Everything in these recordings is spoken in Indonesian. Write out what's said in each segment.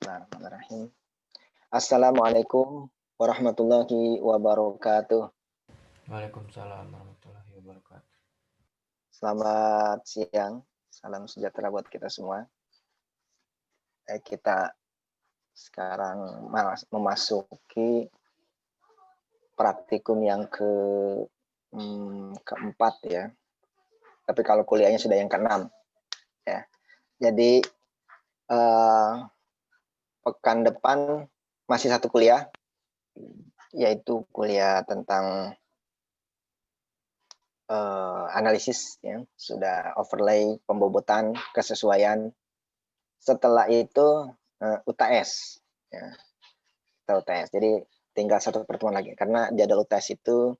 Bismillahirrahmanirrahim. Assalamualaikum warahmatullahi wabarakatuh. Waalaikumsalam warahmatullahi wabarakatuh. Selamat siang, salam sejahtera buat kita semua. Kita sekarang memasuki praktikum yang keempat ya. Tapi kalau kuliahnya sudah yang keenam ya. Jadi pekan depan masih satu kuliah, yaitu kuliah tentang analisis ya, sudah overlay, pembobotan, kesesuaian. Setelah itu UTS ya. UTS. Jadi tinggal satu pertemuan lagi karena jadwal UTS itu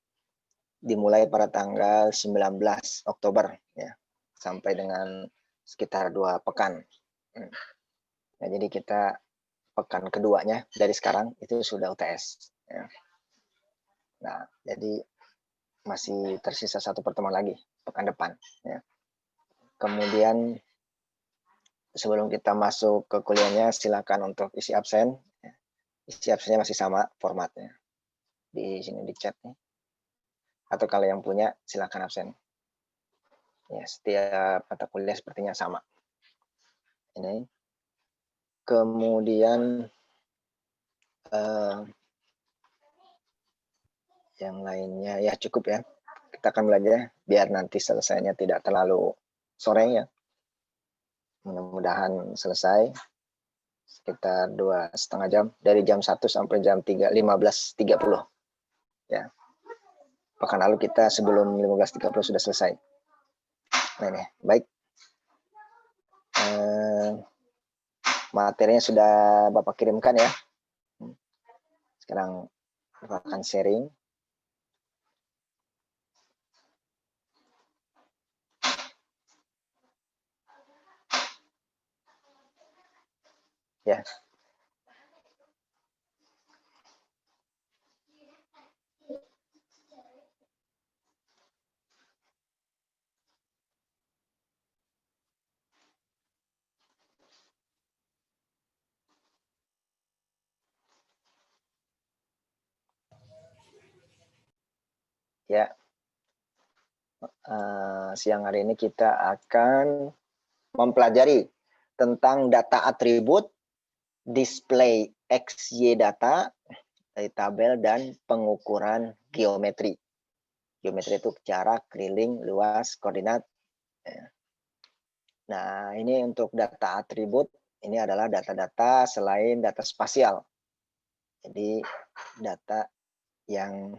dimulai pada tanggal 19 Oktober ya, sampai dengan sekitar 2 pekan. Nah, jadi kita pekan keduanya dari sekarang itu sudah UTS ya. Nah, jadi masih tersisa satu pertemuan lagi pekan depan ya. Kemudian sebelum kita masuk ke kuliahnya, silakan untuk isi absen. Isi absennya masih sama formatnya di sini di chat nih. Atau kalau yang punya silakan absen. Ya, setiap mata kuliah sepertinya sama. Ini. Kemudian yang lainnya ya cukup ya. Kita akan belajar biar nanti selesainya tidak terlalu sore ya. Mudah-mudahan selesai sekitar 2,5 jam dari jam 1 sampai jam 15.30 ya. Pekan lalu kita sebelum 15.30 sudah selesai. Nah, ini baik. Materinya sudah Bapak kirimkan ya. Sekarang Bapak akan sharing. Ya. Ya. Siang hari ini kita akan mempelajari tentang data atribut, display XY data dari tabel, dan pengukuran geometri. Geometri itu jarak, keliling, luas, koordinat. Nah, ini untuk data atribut, ini adalah data-data selain data spasial. Jadi data yang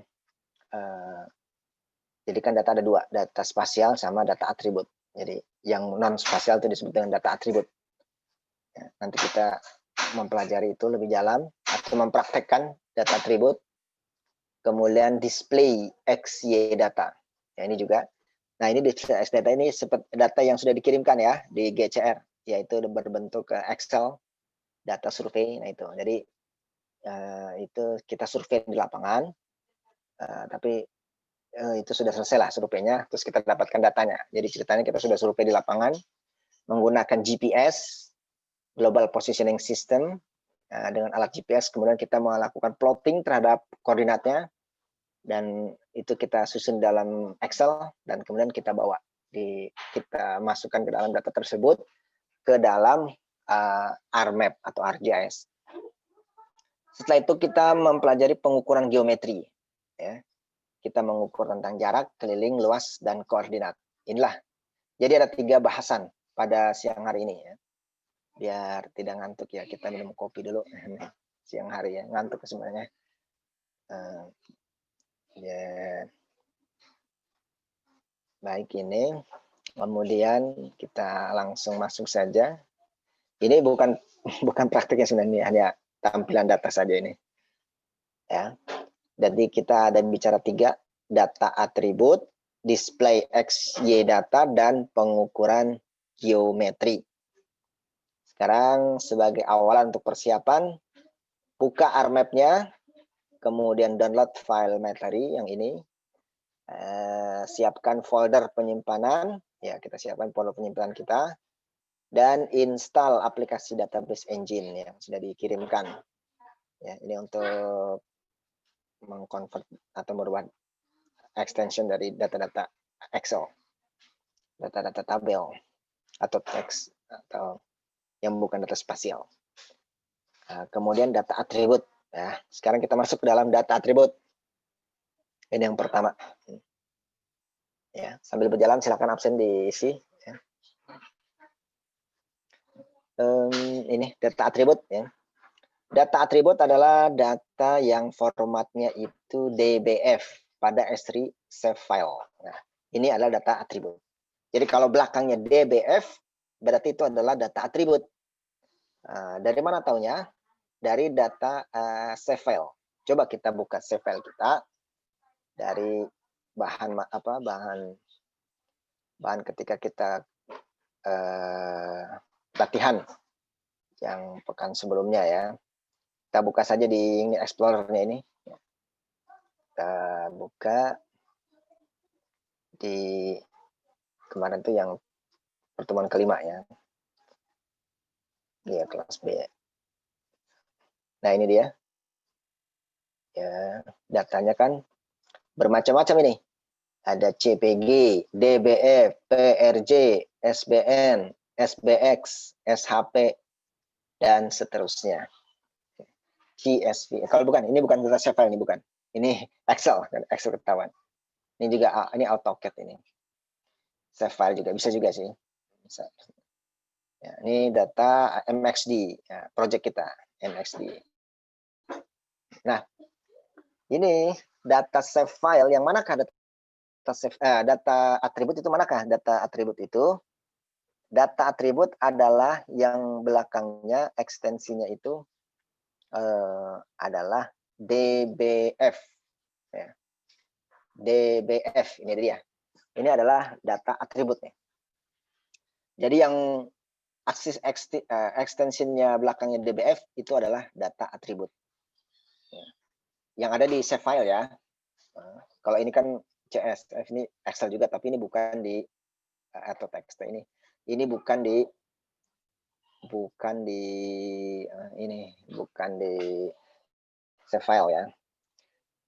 jadi kan data ada dua, data spasial sama data atribut. Jadi yang non spasial itu disebut dengan data atribut. Ya, nanti kita mempelajari itu lebih dalam atau mempraktekkan data atribut. Kemudian display XY data. Ya, ini juga. Nah, ini display X data ini seperti data yang sudah dikirimkan ya di GCR, yaitu berbentuk Excel data survei. Nah, itu. Jadi itu kita survei di lapangan. Tapi itu sudah selesai lah surveinya, terus kita dapatkan datanya. Jadi ceritanya kita sudah survei di lapangan menggunakan GPS, Global Positioning System, dengan alat GPS, kemudian kita melakukan plotting terhadap koordinatnya, dan itu kita susun dalam Excel, dan kemudian kita bawa, kita masukkan ke dalam data tersebut, ke dalam RMap atau ArcGIS. Setelah itu kita mempelajari pengukuran geometri. Ya. Kita mengukur tentang jarak, keliling, luas, dan koordinat. Inilah. Jadi ada 3 bahasan pada siang hari ini ya. Biar tidak ngantuk ya, kita minum kopi dulu siang hari ya, ngantuk sebenarnya. Ya. Baik, ini kemudian kita langsung masuk saja. Ini bukan praktiknya sebenarnya, hanya tampilan data saja ini ya. Jadi kita ada bicara 3, data atribut, display XY data, dan pengukuran geometri. Sekarang sebagai awalan untuk persiapan, buka RMap-nya, kemudian download file materi yang ini, siapkan folder penyimpanan, ya kita siapkan folder penyimpanan kita, dan install aplikasi database engine yang sudah dikirimkan. Ya, ini untuk mengkonvert atau merubah extension dari data-data Excel, data-data tabel atau teks atau yang bukan data spasial. Nah, kemudian data atribut. Ya, sekarang kita masuk ke dalam data atribut. Ini yang pertama. Ya, sambil berjalan silakan absen diisi. Ya. Ini data atribut. Ya. Data atribut adalah data yang formatnya itu DBF pada S3 save file. Nah, ini adalah data atribut. Jadi kalau belakangnya DBF, berarti itu adalah data atribut. Dari mana taunya? Dari data save file. Coba kita buka save file kita dari bahan ketika kita latihan yang pekan sebelumnya ya. Kita buka saja di ini Explorer-nya ini. Kita buka di kemarin tuh yang pertemuan kelima ya. Dia kelas B. Nah, ini dia. Ya, datanya kan bermacam-macam ini. Ada CPG, DBF, PRJ, SBN, SBX, SHP, dan seterusnya. CSV. Kalau bukan, ini bukan data save file, ini bukan. Ini Excel ketahuan. Ini juga ini AutoCAD ini. Save file juga bisa juga sih. Bisa. Ya, ini data MXD, ya, project kita MXD. Nah, ini data save file yang manakah data atribut itu manakah? Data atribut itu data atribut adalah yang belakangnya ekstensinya itu adalah DBF. Ya. DBF ini dia. Ini adalah data atributnya. Jadi yang aksis ekstensinya belakangnya DBF itu adalah data atribut. Ya. Yang ada di save file ya. Kalau ini kan CSV, ini Excel juga, tapi ini bukan di atau teks ini. Ini bukan di save file ya.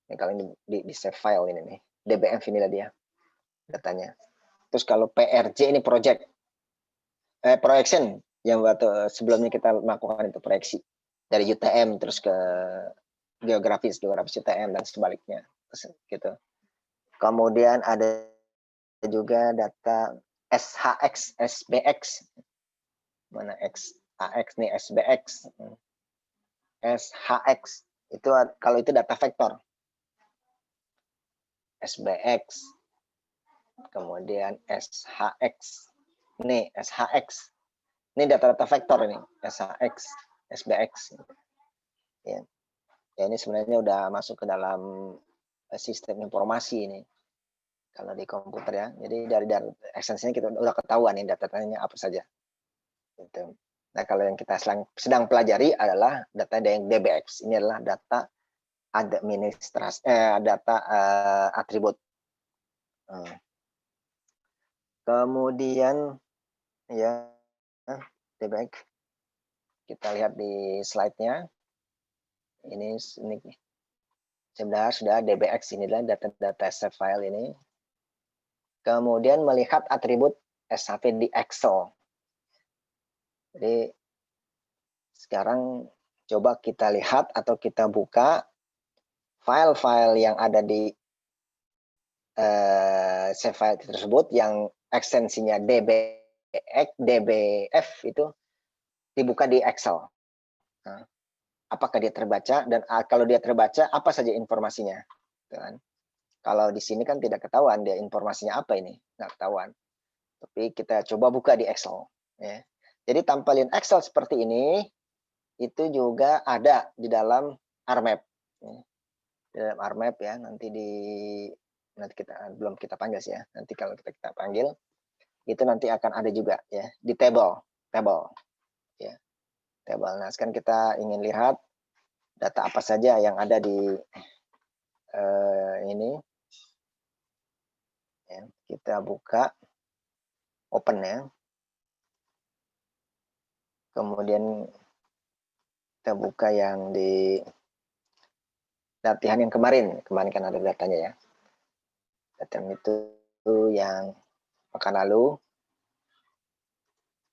Ini kalau ini di save file ini nih. DBF inilah dia datanya. Terus kalau PRJ ini project. Projection yang waktu sebelumnya kita melakukan itu proyeksi dari UTM terus ke geografis UTM dan sebaliknya gitu. Kemudian ada juga data SHX, SBX. Mana XAX nih, SBX. SHX itu kalau itu data vektor. SBX. Kemudian SHX. Ini SHX. Ini data-data vektor ini, SHX, SBX. Ya. Ya, ini sebenarnya udah masuk ke dalam sistem informasi ini. Kalau di komputer ya. Jadi dari ekstensinya kita udah ketahuan nih datanya apa saja. Gitu. Nah, kalau yang kita sedang pelajari adalah data yang DBX. Ini adalah data administrasi, data atribut. Kemudian ya DBX. Kita lihat di slide-nya. Ini sudah DBX, inilah data-data save file ini. Kemudian melihat atribut SHP di Excel. Jadi sekarang coba kita lihat atau kita buka file-file yang ada di save file tersebut yang ekstensinya DBF itu dibuka di Excel. Nah, apakah dia terbaca, dan kalau dia terbaca apa saja informasinya, kan? Kalau di sini kan tidak ketahuan dia informasinya apa ini, nggak ketahuan. Tapi kita coba buka di Excel. Ya. Jadi tampilin Excel seperti ini itu juga ada di dalam RMap. Ya. Di dalam RMap ya, nanti kita belum kita panggil sih ya. Nanti kalau kita panggil itu nanti akan ada juga ya di table ya. Table. Nah, sekarang kita ingin lihat data apa saja yang ada di ini. Ya, kita buka open ya. Kemudian kita buka yang di latihan yang kemarin kan ada datanya ya. Latihan itu yang pekan lalu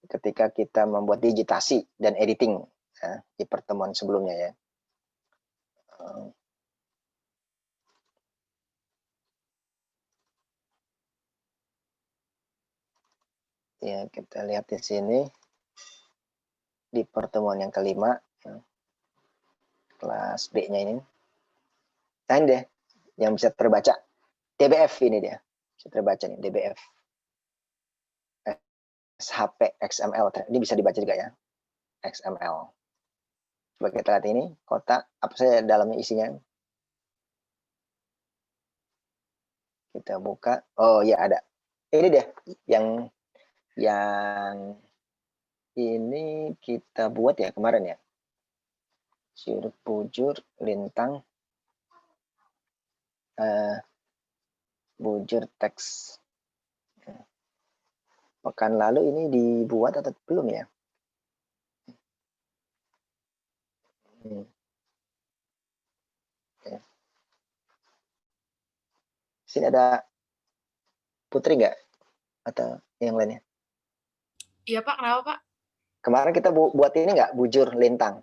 ketika kita membuat digitasi dan editing ya, di pertemuan sebelumnya ya. Ya, kita lihat di sini di pertemuan yang kelima ya, kelas B-nya ini. Nah, ini deh yang bisa terbaca. DBF ini dia. Bisa terbaca nih DBF. SHP XML. Ini bisa dibaca juga ya. XML. Coba kita lihat ini kotak apa saja dalamnya isinya. Kita buka. Oh ya ada. Ini deh yang ini kita buat ya kemarin ya. Sirup bujur lintang bujur teks. Pekan lalu ini dibuat atau belum ya? Ya. Sini ada Putri nggak? Atau yang lainnya? Iya Pak, kenapa Pak? Kemarin kita buat ini nggak? Bujur lintang.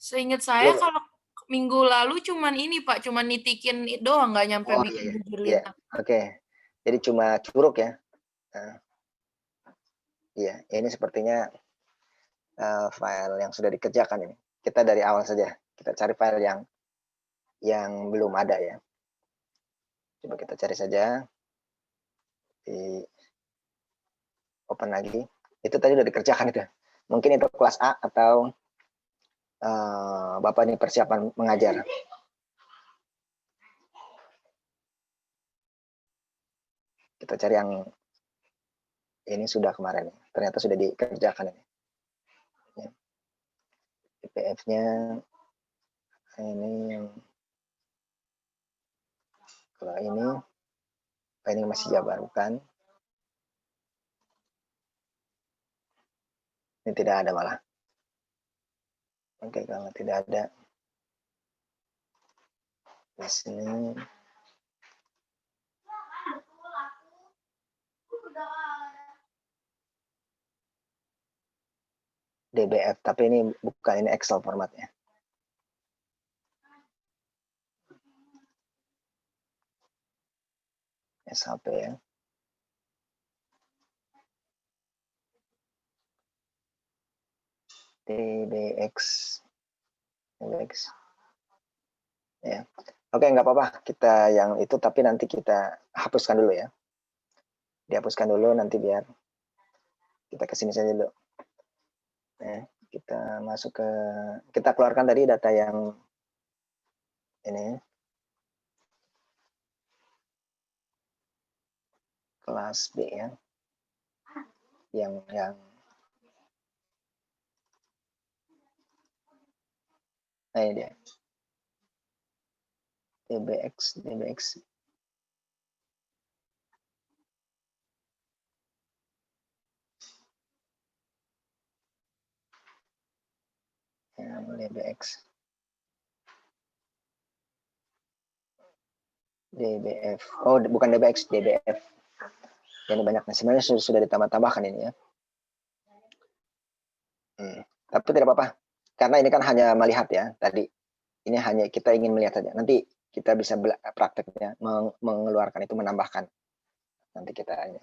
Seingat saya Belum. kalau minggu lalu cuman ini Pak, cuman nitikin doang, nggak nyampe bikin bujur lintang. Oke. Jadi cuma curug ya. Iya, ini sepertinya file yang sudah dikerjakan ini. Kita dari awal saja. Kita cari file yang belum ada ya. Coba kita cari saja. Di open lagi. Itu tadi udah dikerjakan itu. Mungkin itu kelas A atau Bapak ini persiapan mengajar. Kita cari yang ini sudah kemarin. Ternyata sudah dikerjakan ini. PDF-nya ini yang kalau ini masih Jabar bukan? Ini tidak ada malah. Oke, kalau tidak ada di sini DBF, tapi ini bukan, ini Excel formatnya. SHP ya. DBX. Ya. Oke, nggak apa-apa. Kita yang itu, tapi nanti kita hapuskan dulu ya. Dihapuskan dulu nanti biar kita kesini saja dulu. Ya, kita masuk ke, kita keluarkan tadi data yang ini. Kelas B ya. Yang nah ini dia. DBX. DBF. Oh, bukan DBX, DBF. Ini banyak. Sebenarnya sudah ditambah-tambahkan ini ya. Tapi tidak apa-apa. Karena ini kan hanya melihat ya tadi. Ini hanya kita ingin melihat saja. Nanti kita bisa prakteknya mengeluarkan itu, menambahkan. Nanti kita ini.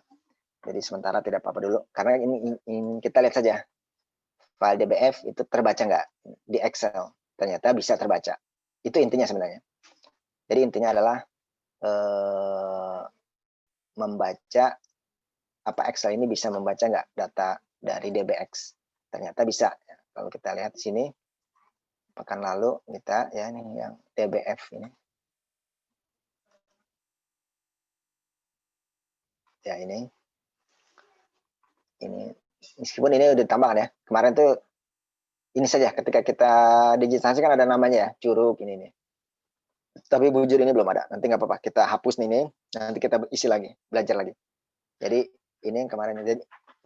Jadi sementara tidak apa-apa dulu. Karena ini kita lihat saja. File DBF itu terbaca nggak di Excel? Ternyata bisa terbaca. Itu intinya sebenarnya. Jadi intinya adalah membaca apa Excel ini bisa membaca nggak data dari DBX. Ternyata bisa. Kalau kita lihat di sini, pekan lalu kita ya ini yang DBF ini. Ya ini meskipun ini udah ditambahkan ya. Kemarin tuh ini saja ketika kita digitalisasi kan ada namanya ya, curug ini nih. Tapi bujur ini belum ada. Nanti nggak apa-apa, kita hapus ini, nanti kita isi lagi, belajar lagi. Jadi ini yang kemarin. Jadi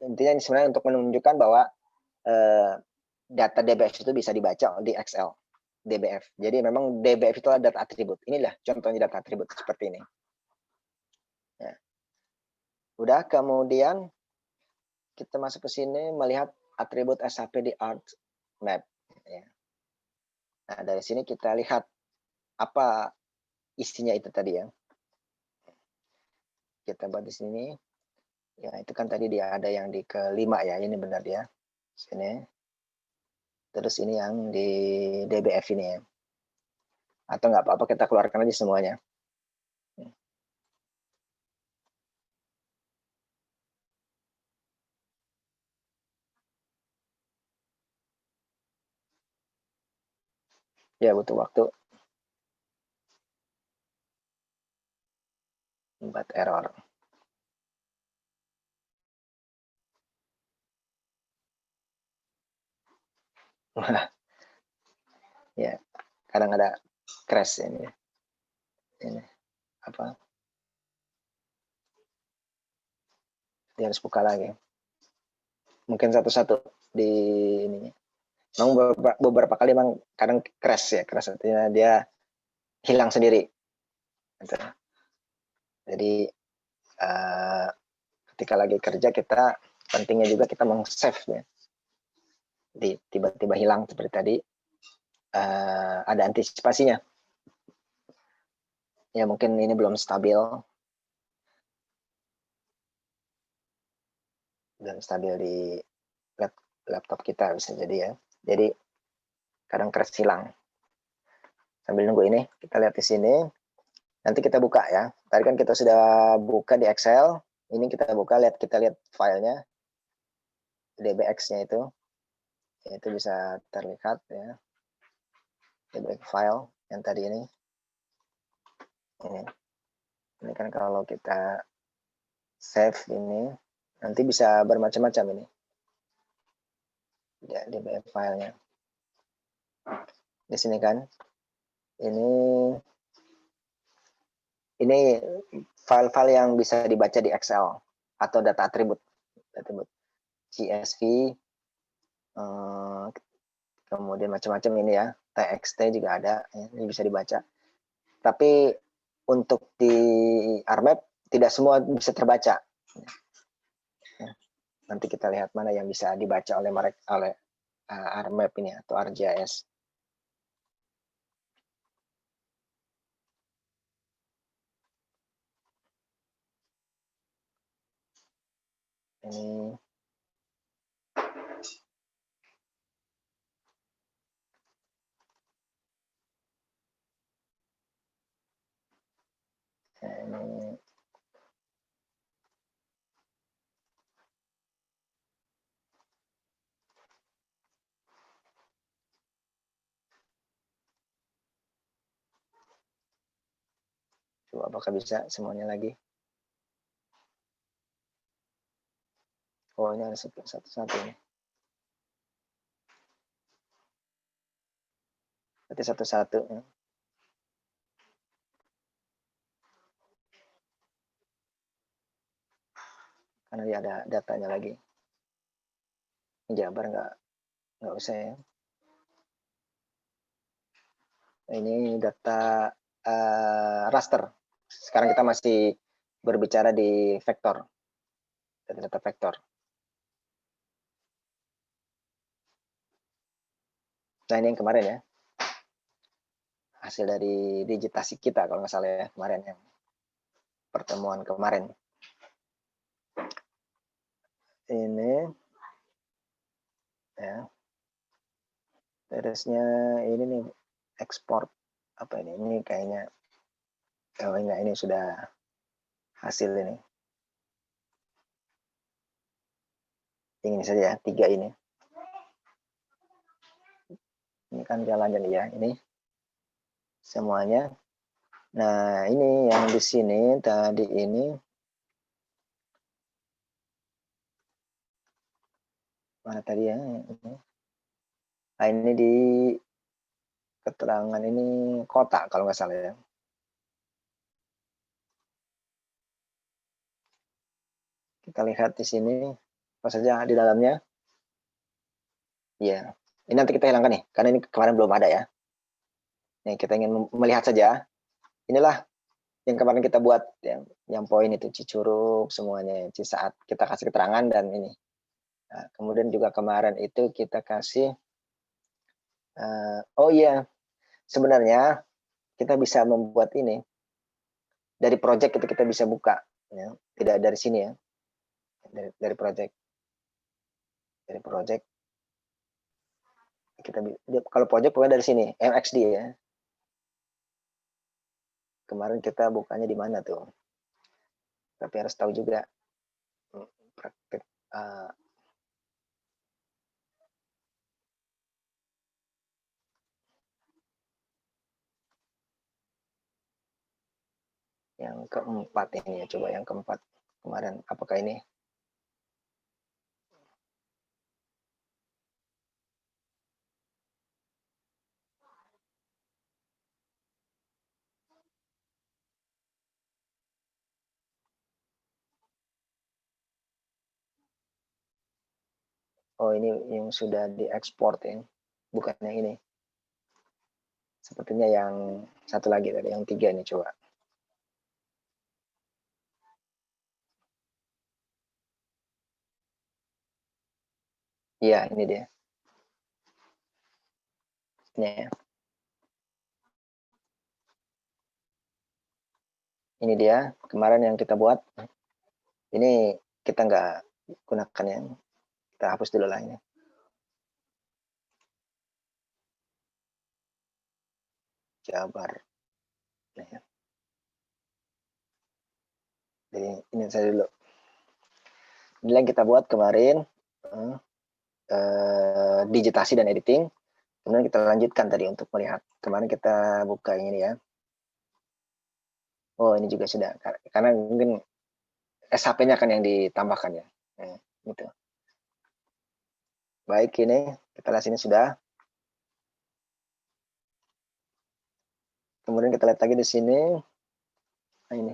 intinya sebenarnya untuk menunjukkan bahwa data DBF itu bisa dibaca di Excel DBF. Jadi memang DBF itu adalah data atribut. Inilah contohnya data atribut seperti ini. Ya. Udah, kemudian kita masuk ke sini melihat atribut SAP di Art Map. Ya. Nah, dari sini kita lihat apa isinya itu tadi ya. Kita buat di sini. Ya, itu kan tadi dia ada yang di kelima ya, ini benar dia. Sini. Terus ini yang di DBF ini ya. Atau nggak apa-apa kita keluarkan aja semuanya. Ya, butuh waktu. Buat error. Ya, kadang ada crash ini. Ini apa? Dia harus buka lagi. Mungkin satu-satu di ininya. Memang beberapa kali memang kadang crash ya, crash artinya dia hilang sendiri. Gitu. Jadi ketika lagi kerja kita pentingnya juga kita meng-save ya. Tiba-tiba hilang seperti tadi, ada antisipasinya. Ya mungkin ini belum stabil di laptop kita bisa jadi ya. Jadi kadang crash hilang. Sambil nunggu ini, kita lihat di sini. Nanti kita buka ya. Tadi kan kita sudah buka di Excel. Ini kita buka, kita lihat filenya. DBX-nya itu bisa terlihat ya. DBX file yang tadi ini. Ini kan kalau kita save ini, nanti bisa bermacam-macam ini. Ya, DBX filenya. Di sini kan. Ini file-file yang bisa dibaca di Excel atau data atribut. CSV, kemudian macam-macam ini ya, TXT juga ada, ini bisa dibaca. Tapi untuk di RMap tidak semua bisa terbaca. Nanti kita lihat mana yang bisa dibaca oleh RMap ini atau ArcGIS. Ini coba apakah bisa semuanya lagi. Oh, ini ada satu-satu nih. Berarti satu-satu. Karena dia ada datanya lagi. Ini Jabar nggak usah ya. Ini data raster. Sekarang kita masih berbicara di vektor. Data vektor. Nah, ini yang kemarin ya. Hasil dari digitasi kita kalau nggak salah ya, kemarin yang pertemuan kemarin. Ini ya. Terusnya ini nih ekspor apa ini? Ini kayaknya enggak, ini sudah hasil ini. Ini saja ya, 3 ini. Ini kan jalannya ya, ini semuanya. Nah, ini yang di sini tadi ini mana tadi ya? Nah, ini di keterangan ini kota kalau nggak salah ya. Kita lihat di sini apa saja di dalamnya. Ya, ini nanti kita hilangkan nih, karena ini kemarin belum ada ya. Nih, kita ingin melihat saja. Inilah yang kemarin kita buat, yang poin itu Cicurug semuanya. Saat kita kasih keterangan dan ini. Nah, kemudian juga kemarin itu kita kasih, oh iya, sebenarnya kita bisa membuat ini dari project itu kita bisa buka, ya. Tidak dari sini ya, dari project kita kalau project pokoknya dari sini MXD ya. Kemarin kita bukanya di mana tuh, tapi harus tahu juga praktek yang keempat ini ya, coba yang keempat kemarin apakah ini? Oh, ini yang sudah diekspor ya, bukan yang ini. Sepertinya yang satu lagi tadi, yang 3 ini coba. Iya, ini dia. Ini ya. Ini dia kemarin yang kita buat. Ini kita nggak gunakan yang, kita hapus dulu lah ini. Jabar. Nah, ya. Jadi ini saya dulu. Ini yang kita buat kemarin, digitasi dan editing. Kemudian kita lanjutkan tadi untuk melihat. Kemarin kita buka yang ini ya. Oh, ini juga sudah, karena mungkin SHP-nya kan yang ditambahkan ya. Gitu. Baik, ini kita lihat sini sudah. Kemudian kita lihat lagi di sini. Nah, ini.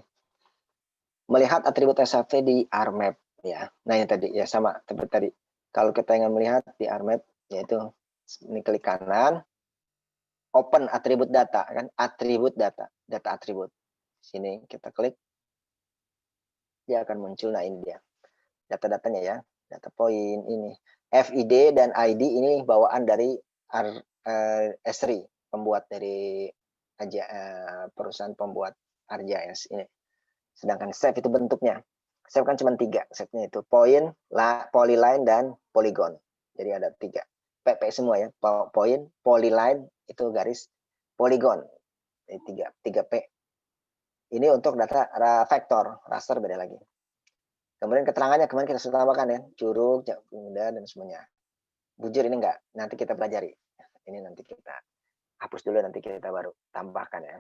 Melihat atribut SHP di RMap ya. Nah, yang tadi ya sama seperti tadi. Kalau kita ingin melihat di RMap, yaitu ini klik kanan, open atribut data kan, atribut data atribut. Sini kita klik, dia akan muncul. Nah, ini dia data-datanya ya, data poin ini. FID dan ID ini bawaan dari Esri, pembuat dari perusahaan pembuat ArcGIS ini. Sedangkan save itu bentuknya. Save kan cuma 3, save-nya itu poin, polyline, dan polygon. Jadi ada 3. PP semua ya, poin, polyline, itu garis, polygon. Jadi 3P. Ini untuk data vektor, raster beda lagi. Kemudian keterangannya kemarin kita sudah tambahkan ya, curug, muda, dan semuanya. Bujur ini enggak, nanti kita pelajari. Ini nanti kita hapus dulu, nanti kita baru tambahkan ya.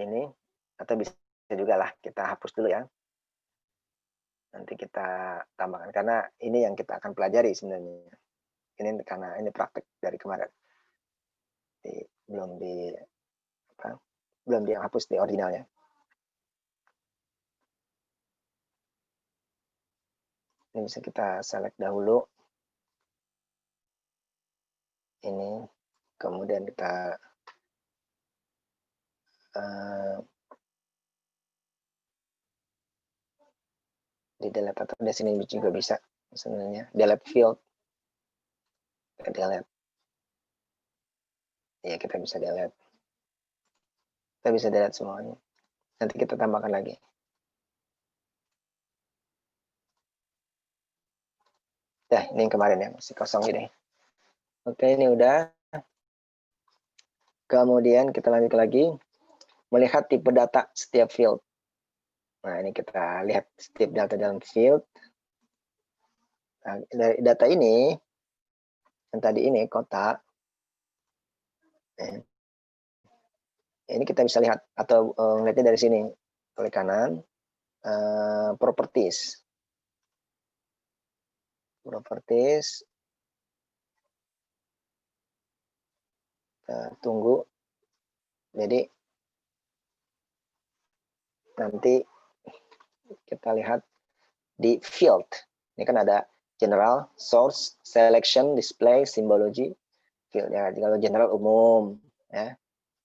Ini, atau bisa juga lah kita hapus dulu ya. Nanti kita tambahkan, karena ini yang kita akan pelajari sebenarnya. Ini karena ini praktek dari kemarin. Belum dihapus di originalnya. Ini bisa kita select dahulu. Ini, kemudian kita di delete, atau di sini juga bisa sebenarnya delete field, kita delete ya, kita bisa delete semuanya, nanti kita tambahkan lagi. Nah, ini yang kemarin ya, masih kosong gini. Oke, ini udah. Kemudian kita lanjut lagi, melihat tipe data setiap field. Nah, ini kita lihat setiap data dalam field. Nah, dari data ini, yang tadi ini kota, ini kita bisa lihat atau melihatnya dari sini, klik kanan, properties, tunggu. Jadi nanti kita lihat di field. Ini kan ada general, source, selection, display, symbology, field ya. Kalau general umum ya.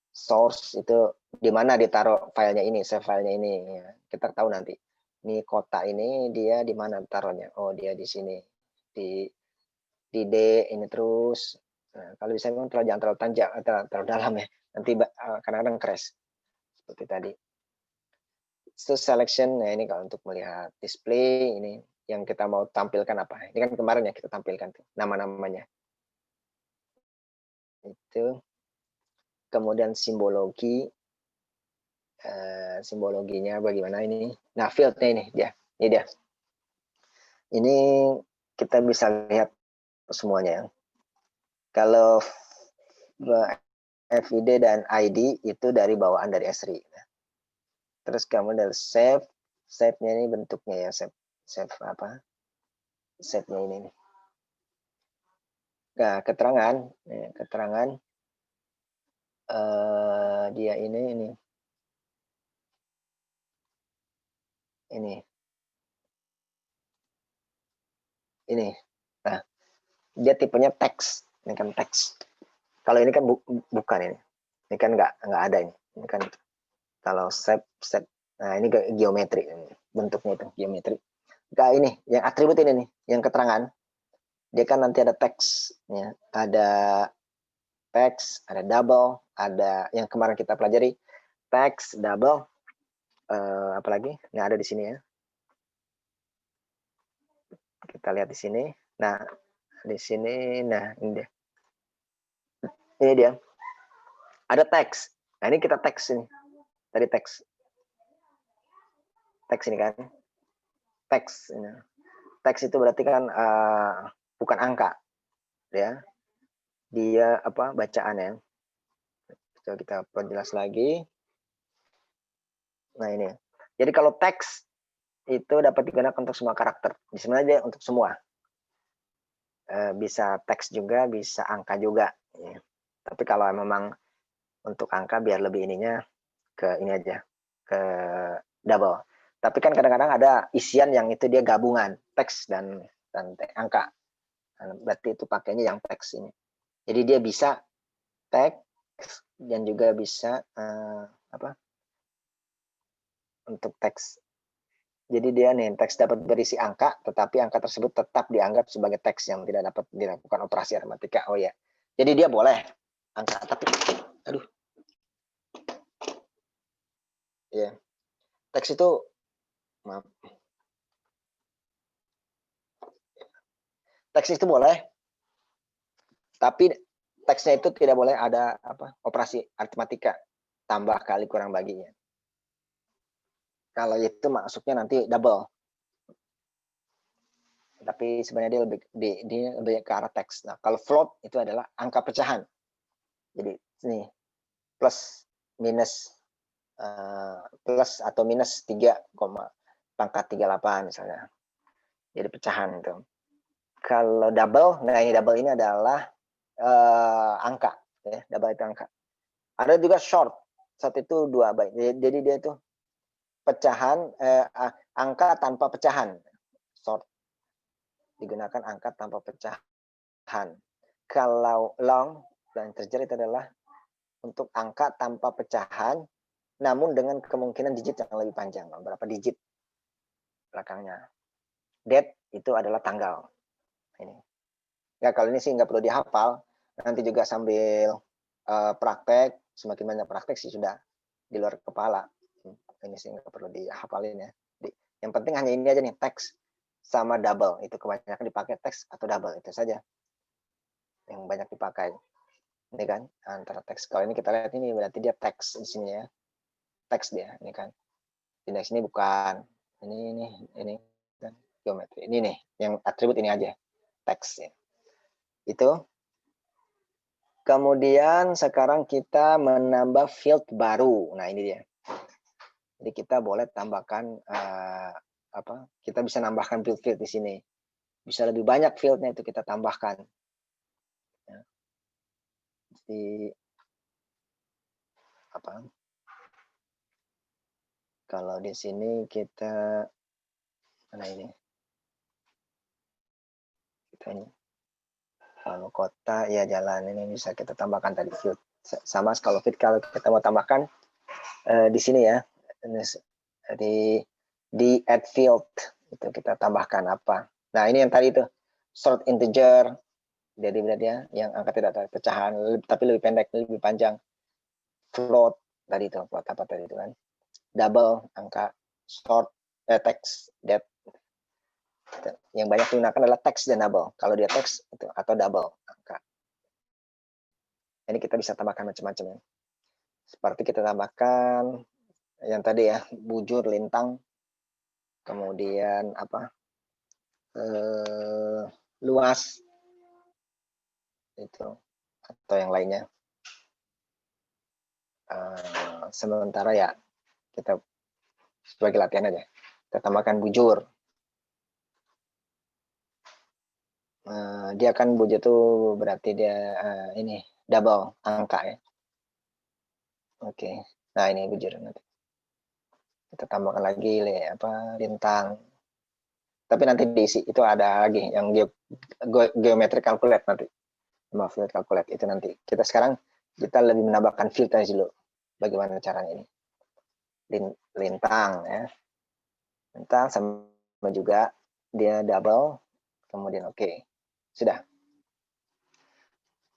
Source itu di mana ditaruh filenya ini, save filenya ini ya. Kita tahu nanti. Ini kota ini dia di mana taruhnya? Oh, dia di sini. Di D ini terus. Nah, kalau bisa memang jangan terlalu panjang atau terlalu dalam ya. Nanti kadang-kadang crash. Seperti tadi. So selection, nah ini kalau untuk melihat display ini yang kita mau tampilkan apa? Ini kan kemarin ya kita tampilkan tuh nama-namanya. Itu. Kemudian simbologi, simbologinya bagaimana ini? Nah fieldnya ini dia. Ini kita bisa lihat semuanya ya. Kalau FID dan ID itu dari bawaan dari Esri. Terus kemudian save-nya ini bentuknya ya save apa? Save-nya ini nih. Nah, keterangan dia ini. Nah, dia tipenya teks. Ini kan teks. Kalau ini kan bukan ini. Ini kan nggak ada ini. Ini kan kalau save. Nah, ini geometri. Bentuknya itu geometri. Nah, ini yang atribut ini nih, yang keterangan. Dia kan nanti ada teks, ya. Ada teks, ada double, ada yang kemarin kita pelajari teks, double, apalagi? Nah, ada di sini ya. Kita lihat di sini. Nah, di sini, nah ini dia. Ini dia. Ada teks. Nah, ini kita teks ini. Tadi teks. Teks ini kan. Teks. Ini. Teks itu berarti kan bukan angka. Ya. Dia apa? Bacaan ya. Coba kita perjelas lagi. Nah, ini. Jadi kalau teks itu dapat digunakan untuk semua karakter. Sebenarnya untuk semua. Bisa teks juga, bisa angka juga. Ya. Tapi kalau memang untuk angka biar lebih ininya ke ini aja, ke double. Tapi kan kadang-kadang ada isian yang itu dia gabungan teks dan angka. Berarti itu pakainya yang teks ini. Jadi dia bisa teks dan juga bisa apa? Untuk teks. Jadi dia nih teks dapat berisi angka, tetapi angka tersebut tetap dianggap sebagai teks yang tidak dapat dilakukan operasi aritmatika. Oh ya. Jadi dia boleh angka, tapi aduh. Ya. Teks itu maaf. Teks itu boleh, tapi teksnya itu tidak boleh ada apa? Operasi aritmatika, tambah kali kurang baginya. Kalau itu masuknya nanti double. Tapi sebenarnya dia lebih ke arah teks. Nah, kalau float itu adalah angka pecahan. Jadi ini plus minus plus atau minus 3,38 misalnya. Jadi pecahan itu. Kalau double, nah ini double ini adalah angka, ya, double itu angka. Ada juga short. Short itu 2 byte. Jadi dia itu pecahan angka tanpa pecahan. Short digunakan angka tanpa pecahan. Kalau long dan integer itu adalah untuk angka tanpa pecahan, namun dengan kemungkinan digit yang lebih panjang. Berapa digit belakangnya. Date itu adalah tanggal. Ini. Ya, kalau ini sih nggak perlu dihafal. Nanti juga sambil praktek, semakin banyak praktek sih sudah di luar kepala. Ini sih nggak perlu dihafalin ya. Yang penting hanya ini aja nih, teks sama double. Itu kebanyakan dipakai teks atau double, itu saja yang banyak dipakai. Ini kan antara teks. Kalau ini kita lihat ini berarti dia teks di sini ya. Teks dia, ini kan. Indeks ini bukan. Ini dan geometri. Ini nih, yang atribut ini aja. Teks ya. Itu. Kemudian sekarang kita menambah field baru. Nah, ini dia. Jadi kita boleh tambahkan kita bisa nambahkan field di sini. Bisa lebih banyak fieldnya itu kita tambahkan. Ya. Di apa? Kalau di sini kita mana ini? ini. Kalau kota ya jalan ini bisa kita tambahkan tadi field. Sama kalau kita mau tambahkan di sini ya. Di add field itu kita tambahkan apa. Nah, ini yang tadi itu short integer. Jadi berarti ya yang angka tidak pecahan tapi lebih pendek, lebih panjang. Float tadi itu, float apa tadi itu kan. Double angka, short text, that. Yang banyak digunakan adalah text dan double. Kalau dia text itu atau double angka. Ini kita bisa tambahkan macam-macam ya. Seperti kita tambahkan yang tadi ya, bujur, lintang, kemudian apa? Luas itu atau yang lainnya. Sementara ya kita sebagai latihan aja. Kita tambahkan bujur. Dia kan bujur itu berarti dia ini double angka ya. Oke. Nah, ini bujur nanti. Kita tambahkan lagi lintang. Tapi nanti diisi itu ada lagi yang geometrik calculate nanti. Sama field calculate itu nanti. Kita lebih menambahkan field aja dulu. Bagaimana caranya ini? Lintang ya. Lintang sama juga dia double. Kemudian oke. Sudah.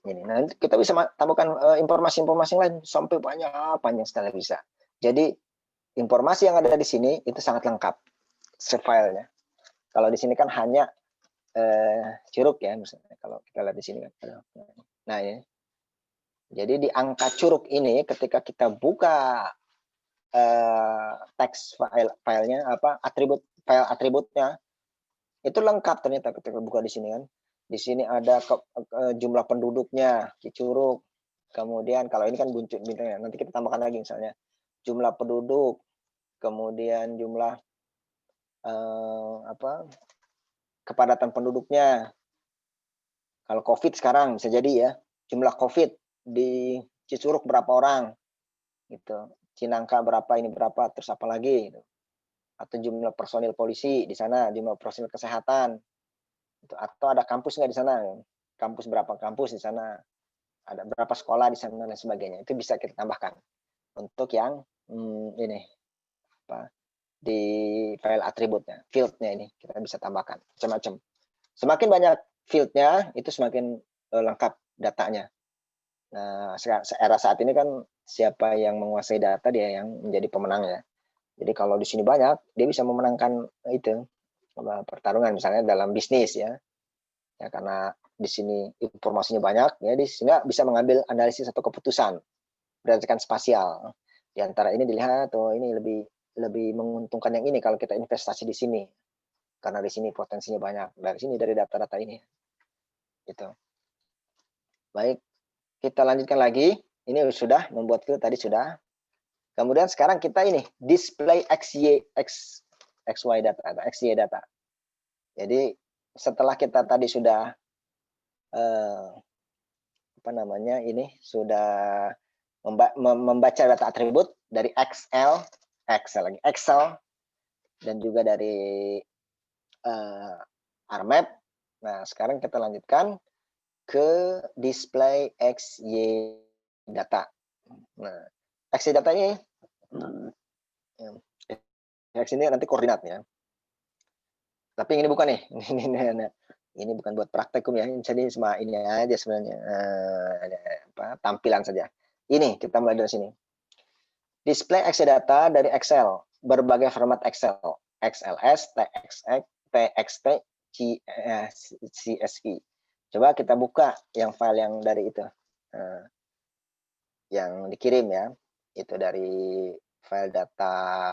Ini nanti kita bisa tambahkan informasi-informasi lain sampai panjang sekali bisa. Jadi informasi yang ada di sini itu sangat lengkap filenya. Kalau di sini kan hanya curug ya misalnya kalau kita lihat di sini kan. Nah ya. Jadi di angka curug ini ketika kita buka teks filenya apa file atributnya itu lengkap ternyata ketika buka di sini kan. Di sini ada jumlah penduduknya di curug. Kemudian kalau ini kan buncit bintangnya. Nanti kita tambahkan lagi misalnya jumlah penduduk, kemudian jumlah kepadatan penduduknya. Kalau COVID sekarang bisa jadi ya jumlah COVID di Cicurug berapa orang, gitu. Cinangka berapa ini berapa, terus apa lagi? Gitu. Atau jumlah personil polisi di sana, jumlah personil kesehatan. Atau ada kampus nggak di sana, kampus berapa kampus di sana, ada berapa sekolah di sana dan sebagainya, itu bisa kita tambahkan untuk yang ini apa di file atributnya, fieldnya ini kita bisa tambahkan macam-macam. Semakin banyak fieldnya itu semakin lengkap datanya. Nah, era saat ini kan siapa yang menguasai data dia yang menjadi pemenangnya. Jadi kalau di sini banyak, dia bisa memenangkan itu pertarungan misalnya dalam bisnis ya. Ya karena di sini informasinya banyak ya sehingga bisa mengambil analisis atau keputusan berdasarkan spasial. Di antara ini dilihat ini lebih menguntungkan yang ini kalau kita investasi di sini. Karena di sini potensinya banyak. Dari data-data ini. Gitu. Baik, kita lanjutkan lagi. Ini sudah membuat field tadi sudah. Kemudian sekarang kita ini display XY data. Jadi setelah kita tadi sudah sudah membaca data atribut dari Excel dan juga dari RMap. Nah, sekarang kita lanjutkan ke display XY data. Nah, XY data ini X ini nanti koordinatnya. Tapi ini bukan nih. Ini bukan buat praktekum ya. Jadi cuma ini aja sebenarnya tampilan saja. Ini kita mulai dari sini. Display XY data dari Excel, berbagai format Excel, XLS, TXT, TXT, CSV. Coba kita buka yang file yang dari itu, yang dikirim ya, itu dari file data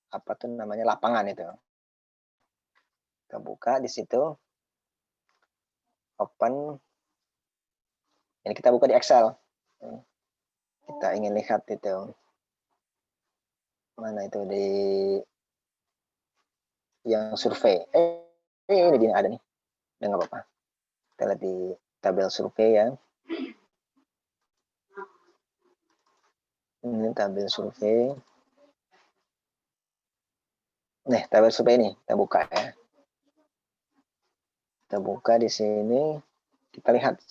apa tuh namanya lapangan itu. Kita buka di situ, open. Ini kita buka di Excel. Kita ingin lihat itu mana itu di yang survei. Ini ada nih, nggak apa-apa. Kita lihat di tabel survei ya. Ini tabel survei. Nih tabel survei ini kita buka ya. Kita buka di sini, kita lihat.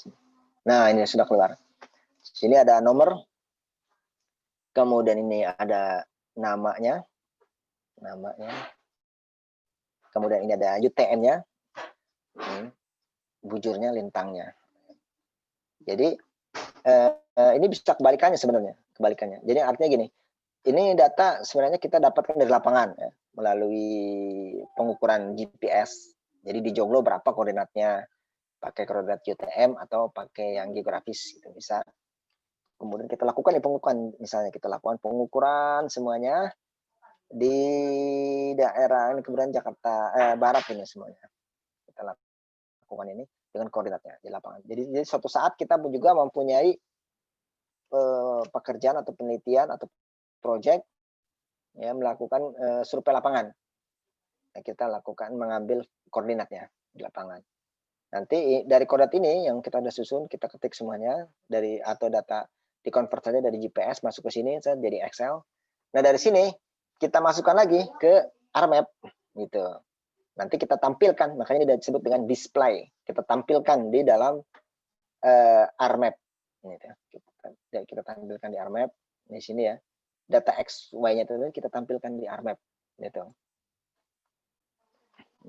Nah, ini sudah keluar. Sini ada nomor, kemudian ini ada namanya, kemudian ini ada UTN-nya, bujurnya, lintangnya. Jadi ini bisa kebalikannya sebenarnya, Jadi artinya gini, ini data sebenarnya kita dapatkan dari lapangan ya, melalui pengukuran GPS. Jadi di Joglo berapa koordinatnya, pakai koordinat UTM atau pakai yang geografis itu bisa. Kemudian kita lakukan pengukuran, misalnya kita lakukan pengukuran semuanya di daerah ini, kemudian Jakarta Barat ini semuanya. Kita lakukan ini dengan koordinatnya di lapangan. Jadi suatu saat kita juga mempunyai pekerjaan atau penelitian atau proyek ya, melakukan survei lapangan. Nah, kita lakukan mengambil koordinatnya di lapangan. Nanti dari koordinat ini yang kita sudah susun, kita ketik semuanya dari atau data dikonvert saja dari GPS masuk ke sini jadi Excel. Nah, dari sini kita masukkan lagi ke RMap gitu. Nanti kita tampilkan, makanya ini disebut dengan display. Kita tampilkan di dalam RMap. Kita tampilkan di RMap di sini ya. Data X, Y-nya itu kita tampilkan di RMap gitu.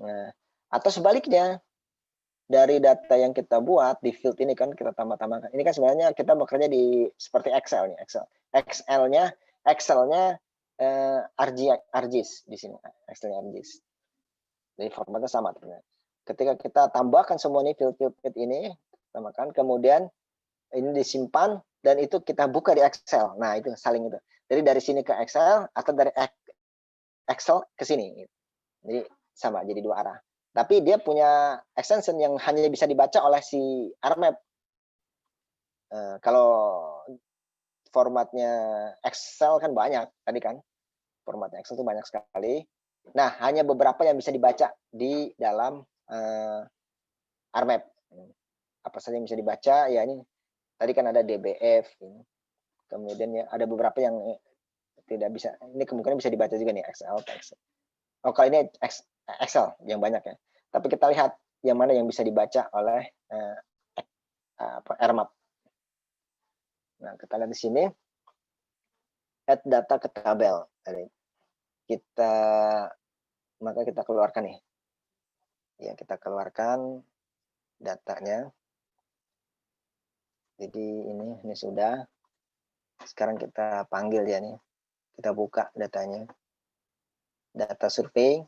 Nah, atau sebaliknya, dari data yang kita buat di field ini kan kita tambah-tambahkan. Ini kan sebenarnya kita bekerja di seperti Excel nih, Excelnya ArcGIS di sini, Excelnya ArcGIS. Jadi formatnya sama sebenarnya. Ketika kita tambahkan semua ini field ini, tambahkan, kemudian ini disimpan dan itu kita buka di Excel. Nah, itu saling itu. Jadi dari sini ke Excel atau dari Excel ke sini. Jadi sama, jadi dua arah. Tapi dia punya extension yang hanya bisa dibaca oleh si RMap. Kalau formatnya Excel kan banyak, tadi kan formatnya Excel itu banyak sekali. Nah, hanya beberapa yang bisa dibaca di dalam RMap. Apa saja yang bisa dibaca? Ya ini tadi kan ada DBF, kemudian ya ada beberapa yang tidak bisa. Ini kemungkinan bisa dibaca juga nih Excel. Oh, kalau ini Excel yang banyak ya. Tapi kita lihat yang mana yang bisa dibaca oleh RMap. Nah, kita lihat di sini add data ke tabel. Maka kita keluarkan nih. Ya, kita keluarkan datanya. Jadi ini sudah. Sekarang kita panggil ya nih. Kita buka datanya. Data survei.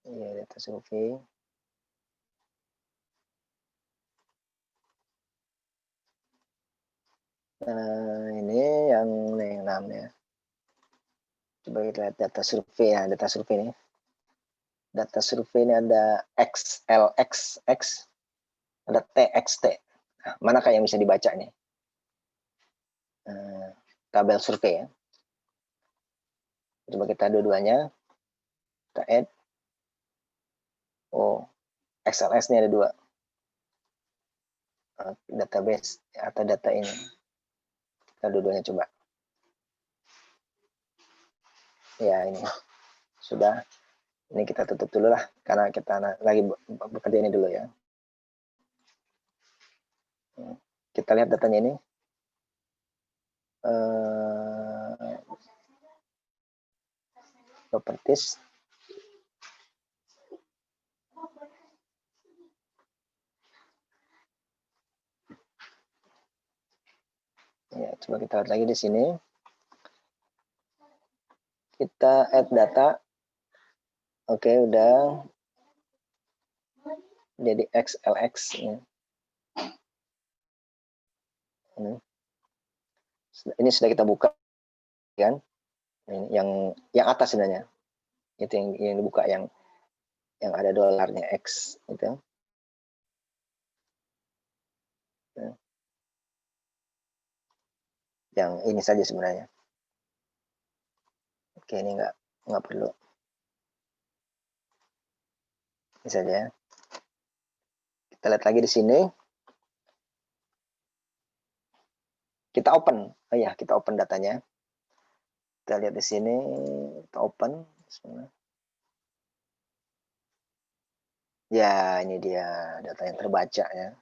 Iya, data survei. Ini yang namanya. Coba kita lihat data survei ya, data survei ini. Data survei ini ada XLXX, ada TXT. Nah, manakah yang bisa dibaca nih? Tabel survei ya. Coba kita dua-duanya. Kita add. Oh, XLS ini ada dua. Database atau data ini. Kita dua-duanya coba. Ya, ini sudah. Ini kita tutup dulu lah, karena kita lagi bekerja ini dulu ya. Kita lihat datanya ini. Properties. Ya, coba kita lihat lagi di sini. Kita add data. Oke, udah. Jadi XLX ya. Ini sudah kita buka kan? Ini yang atas sebenarnya. Itu yang dibuka yang ada dolarnya X itu. Yang ini saja sebenarnya. Oke, ini nggak perlu. Ini saja. Kita lihat lagi di sini. Kita open. Oh ya, kita open datanya. Kita lihat di sini, kita open. Ya, ini dia data yang terbaca ya.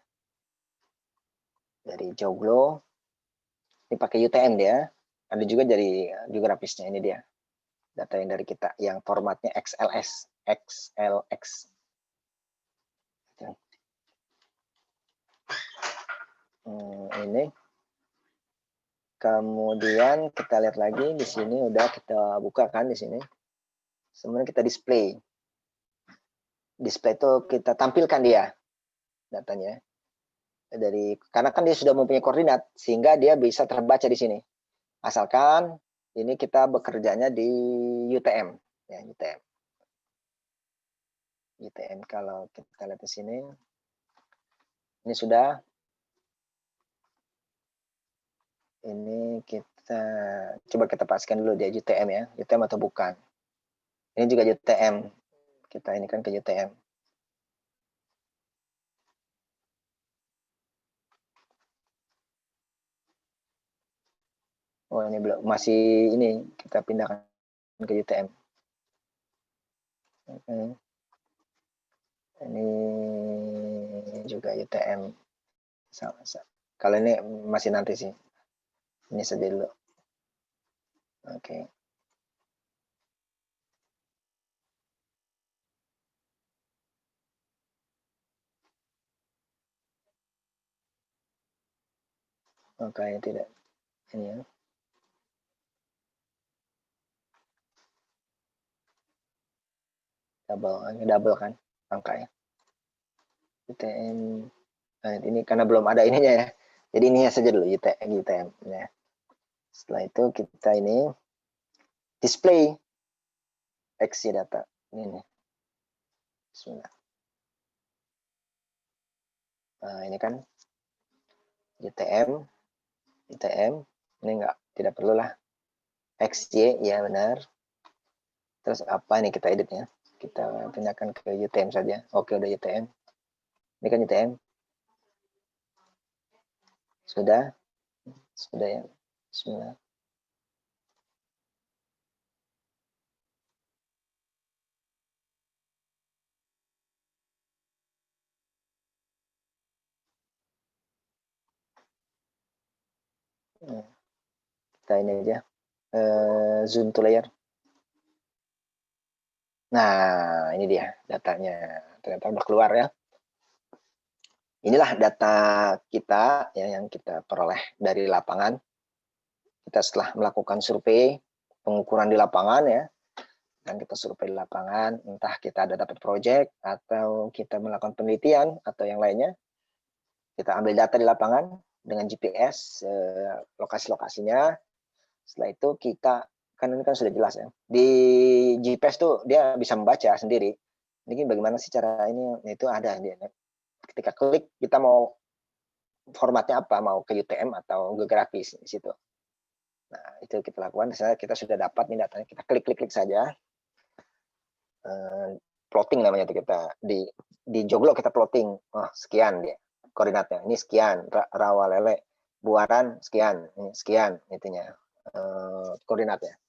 Dari Joglo. Ini pakai UTM dia. Ada juga dari geografisnya, ini dia. Data yang dari kita, yang formatnya XLS. XLX. Ini. Kemudian kita lihat lagi di sini, udah kita buka kan di sini. Sebenarnya kita display. Display itu kita tampilkan dia datanya. Karena kan dia sudah mempunyai koordinat sehingga dia bisa terbaca di sini. Asalkan ini kita bekerjanya di UTM ya, UTM. UTM kalau kita lihat di sini. Ini sudah. Ini kita coba kita pastikan dulu dia UTM ya, UTM atau bukan. Ini juga UTM. Kita ini kan ke UTM. Oh, ini belum, masih ini kita pindahkan ke UTM. Ini juga UTM. Kalau ini masih nanti sih. Ini saja dulu. Oke. Oke, tidak. Ini ya. Double kan angkanya. UTM. Nah, ini karena belum ada ininya ya. Jadi ini saja dulu UTM ya. Setelah itu kita ini display XY data. Ini. Bismillah. Nah, ini kan UTM. Ini tidak perlulah. XY ya benar. Terus apa ini kita editnya? Kita pindahkan ke UTM saja. Oke, udah UTM. Ini kan UTM. Sudah ya. Bismillah. Kita ini aja. Zoom to layer. Nah, ini dia datanya. Ternyata udah keluar ya. Inilah data kita ya, yang kita peroleh dari lapangan. Kita setelah melakukan survei, pengukuran di lapangan ya, dan kita survei di lapangan, entah kita ada dapat project atau kita melakukan penelitian atau yang lainnya, kita ambil data di lapangan dengan GPS, lokasi-lokasinya. Setelah itu kita, kan ini kan sudah jelas ya, di GPS tuh dia bisa membaca sendiri. Ini bagaimana sih cara ini? Itu ada dia. Ketika klik, kita mau formatnya apa, mau ke UTM atau geografis di situ. Nah, itu kita lakukan. Misalnya kita sudah dapat nih datanya, kita klik saja. Plotting namanya itu, kita di Joglo kita plotting. Oh, sekian dia koordinatnya. Ini sekian, Rawalele, Buaran sekian, ini sekian itunya koordinatnya.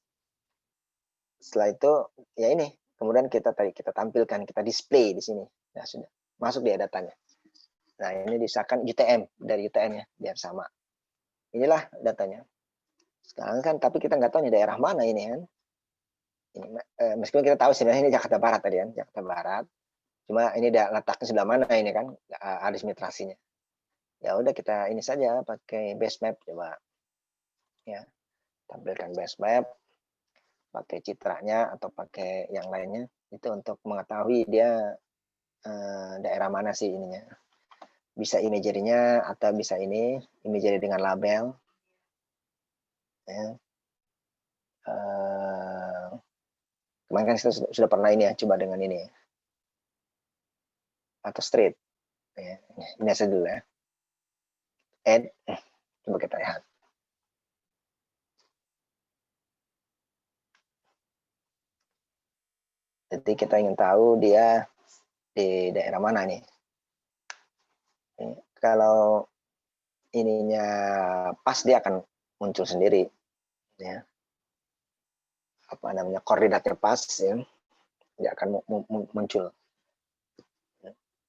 Setelah itu ya ini, kemudian kita tampilkan, kita display di sini. Nah, sudah masuk dia datanya. Nah, ini disahkan UTM, dari UTM ya, biar sama. Inilah datanya. Sekarang kan, tapi kita nggak tahu ini daerah mana ini kan. Ini, meskipun kita tahu sebenarnya ini Jakarta Barat tadi kan, Jakarta Barat. Cuma ini letaknya sebelah mana ini kan, administrasinya. Ya udah kita ini saja pakai base map coba. Ya, tampilkan base map, pakai citranya atau pakai yang lainnya, itu untuk mengetahui dia daerah mana sih ininya. Bisa imagery-nya atau bisa ini imagery dengan label. Ya. Kemarin kan kita sudah pernah ini ya, coba dengan ini atau straight. Ya, ini aja dulu ya. Add, coba kita lihat. Jadi kita ingin tahu dia di daerah mana nih. Kalau ininya pas, dia akan muncul sendiri. Ya. apa namanya, koordinatnya pas, ya, dia akan muncul.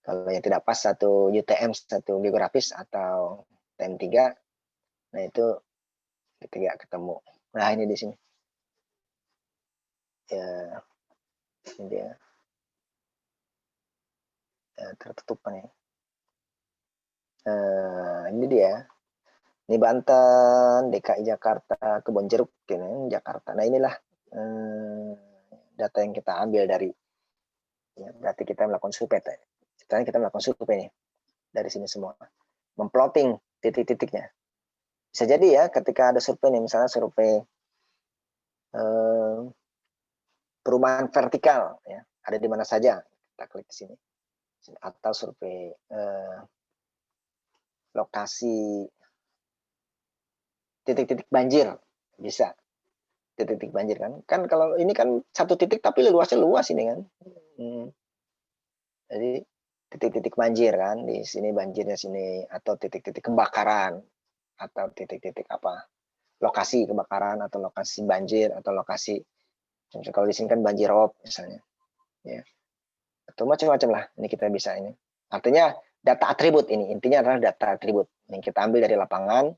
Kalau yang tidak pas satu UTM, satu geografis atau TM3, nah itu ketiga ketemu. Nah ini di sini. Ya, ini dia. Ya, tertutupan ya. Ini dia. Ini Banten, DKI Jakarta, Kebonjeruk, ini Jakarta. Nah inilah data yang kita ambil dari, ya, berarti kita melakukan survei. Sekarang kita melakukan survei nih dari sini semua, memplotting titik-titiknya. Bisa jadi ya ketika ada survei nih, misalnya survei perumahan vertikal, ya, ada di mana saja, kita klik di sini. Atau survei lokasi titik-titik banjir, bisa titik-titik banjir kan kalau ini kan satu titik tapi luasnya luas ini kan. Jadi titik-titik banjir kan, di sini banjirnya sini, atau titik-titik kebakaran, atau titik-titik apa, lokasi kebakaran atau lokasi banjir atau lokasi, kalau di sini kan banjir rob misalnya, ya, atau macam-macam lah. Ini kita bisa ini. Artinya data atribut ini, intinya adalah data atribut yang kita ambil dari lapangan,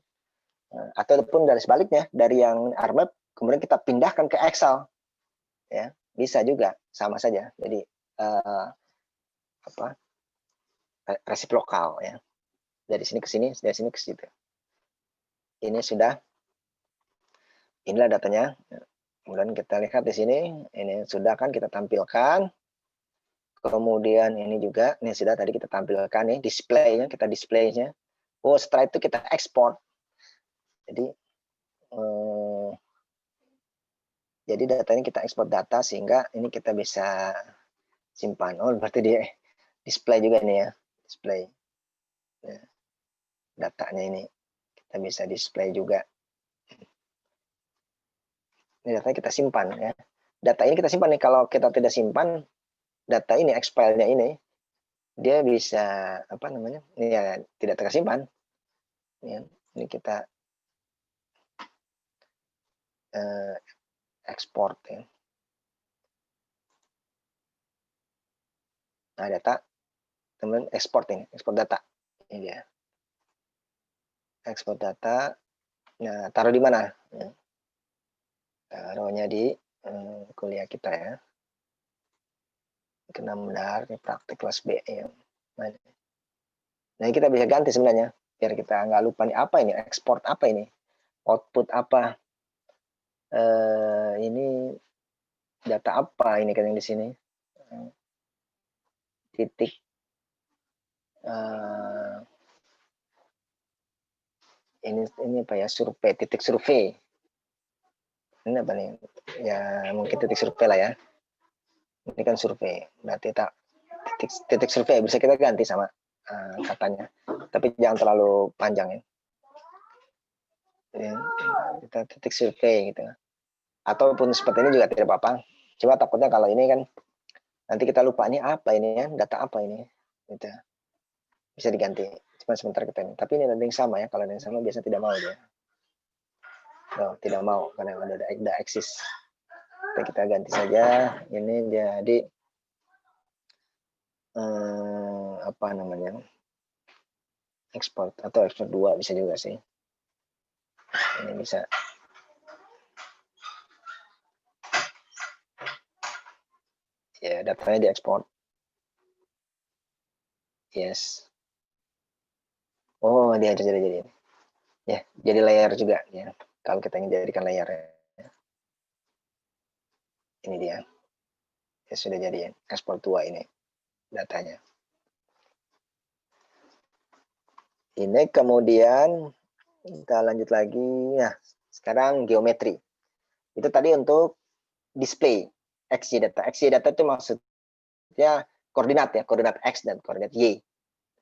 ataupun dari sebaliknya dari yang RMap kemudian kita pindahkan ke Excel, ya bisa juga, sama saja. Jadi apa, resiprokal, ya, dari sini ke sini, dari sini ke situ. Ini sudah, inilah datanya. Kemudian kita lihat di sini, ini sudah kan kita tampilkan. Kemudian ini juga, ini sudah tadi kita tampilkan nih displaynya, kita displaynya. Oh, setelah itu kita ekspor. Jadi data ini kita ekspor data sehingga ini kita bisa simpan. Oh, berarti dia display juga nih ya, display. Ya, datanya ini kita bisa display juga. Ini data kita simpan ya. Data ini kita simpan nih. Kalau kita tidak simpan data ini, Excel-nya ini, dia bisa apa namanya? Ini ya tidak tersimpan. Ya, ini kita ekspor ya. Nah, data kemudian ekspor ini, ekspor data. Ini dia. Ekspor data. Nah, taruh di mana? Ya. Taruhnya di kuliah kita ya. Kena benar di praktik kelas B ya. Nah, kita bisa ganti sebenarnya biar kita nggak lupa nih, apa ini ekspor, apa ini output, apa ini data apa ini kan yang di sini, titik ini apa ya, survei, titik survei ini apa nih ya, mungkin titik survei lah ya, ini kan survei berarti tak titik survei bisa kita ganti sama katanya, tapi jangan terlalu panjang ya. Kita titik survei gitu, ataupun seperti ini juga tidak apa-apa. Coba takutnya kalau ini kan nanti kita lupa ini apa ini ya, data apa ini gitu, bisa diganti. Cuma sebentar kita ini, tapi ini ada yang sama ya, kalau ada yang sama biasanya tidak mau dia. Tidak mau karena ada eksis. Kita ganti saja ini jadi apa namanya, ekspor atau ekspor 2 bisa juga sih. Ini bisa. Ya, datanya diekspor. Yes. Oh, dia jadi. Ya, jadi layer juga ya. Kalau kita ingin jadikan layer ya. Ini dia. Ya, sudah jadi ya. Ekspor 2 ini datanya. Ini kemudian kita lanjut lagi. Nah, sekarang geometri. Itu tadi untuk display XY data. XY data itu maksudnya koordinat ya, koordinat X dan koordinat Y.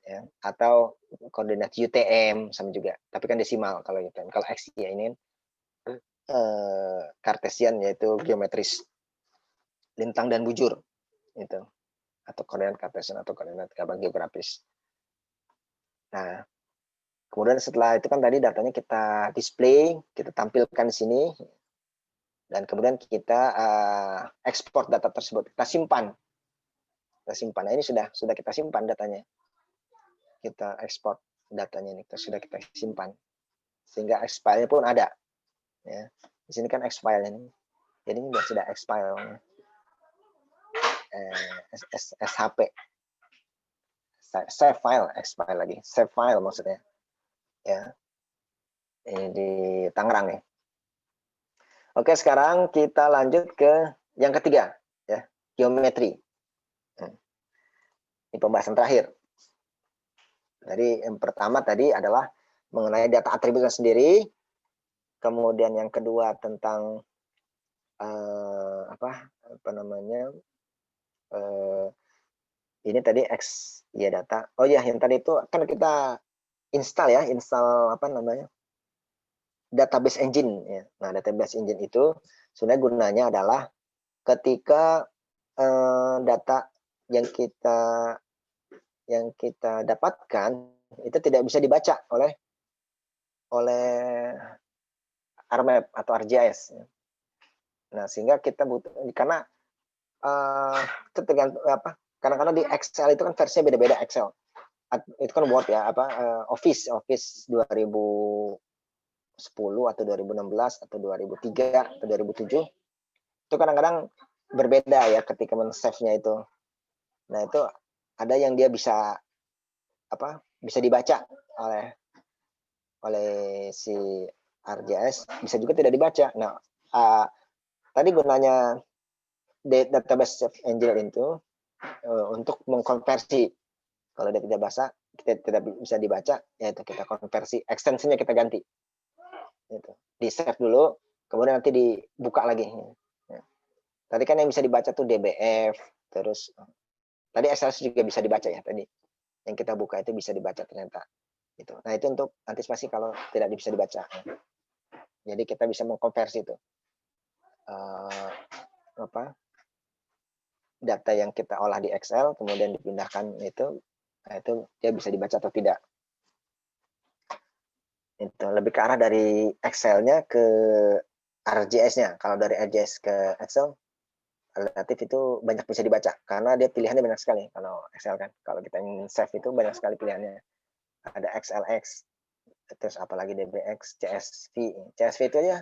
Ya, atau koordinat UTM sama juga. Tapi kan desimal kalau UTM. Kalau XY ya ini kartesian yaitu geometris. Lintang dan bujur itu. Atau koordinat kartesian atau koordinat geografis. Nah, kemudian setelah itu kan tadi datanya kita display, kita tampilkan di sini. dan kemudian kita ekspor data tersebut, kita simpan. Nah, ini sudah kita simpan datanya. Kita ekspor datanya ini, sudah kita simpan. Sehingga X-file pun ada. Ya. Di sini kan X-file ini. Jadi ini sudah X-file. SHP. Save file, X-file lagi. Save file maksudnya. Ya. Ini di Tangerang nih. Oke, sekarang kita lanjut ke yang ketiga, ya, geometri. Ini pembahasan terakhir. Jadi yang pertama tadi adalah mengenai data atributnya sendiri, kemudian yang kedua tentang ini tadi ya data. Oh ya, yang tadi itu kan kita install database engine ya. Nah, database engine itu sebenarnya gunanya adalah ketika data yang kita dapatkan itu tidak bisa dibaca oleh RMap atau ArcGIS. Nah, sehingga kita butuh, karena itu tergantung kadang-kadang di Excel itu kan versinya beda-beda Excel. Itu kan Word ya, Office 2010 atau 2016 atau 2003 atau 2007 itu kadang-kadang berbeda ya ketika men-save-nya itu. Nah, itu ada yang dia bisa dibaca oleh si ArcGIS, bisa juga tidak dibaca. Nah, tadi gunanya database engine itu untuk mengkonversi. Kalau dia tidak bisa dibaca, yaitu kita konversi, ekstensinya kita ganti. Itu. Di save dulu, kemudian nanti dibuka lagi. Ya. Tadi kan yang bisa dibaca tuh DBF, terus tadi SLS juga bisa dibaca ya tadi. Yang kita buka itu bisa dibaca ternyata. Gitu. Nah, itu untuk antisipasi kalau tidak bisa dibaca. Jadi kita bisa mengkonversi itu. Data yang kita olah di Excel kemudian dipindahkan itu dia bisa dibaca atau tidak. Itu lebih ke arah dari Excel-nya ke ArcGIS-nya. Kalau dari ArcGIS ke Excel relatif itu banyak bisa dibaca karena dia pilihannya banyak sekali. Kalau Excel kan, kalau kita ingin save itu banyak sekali pilihannya. Ada XLX, terus apalagi DBX, CSV. CSV itu aja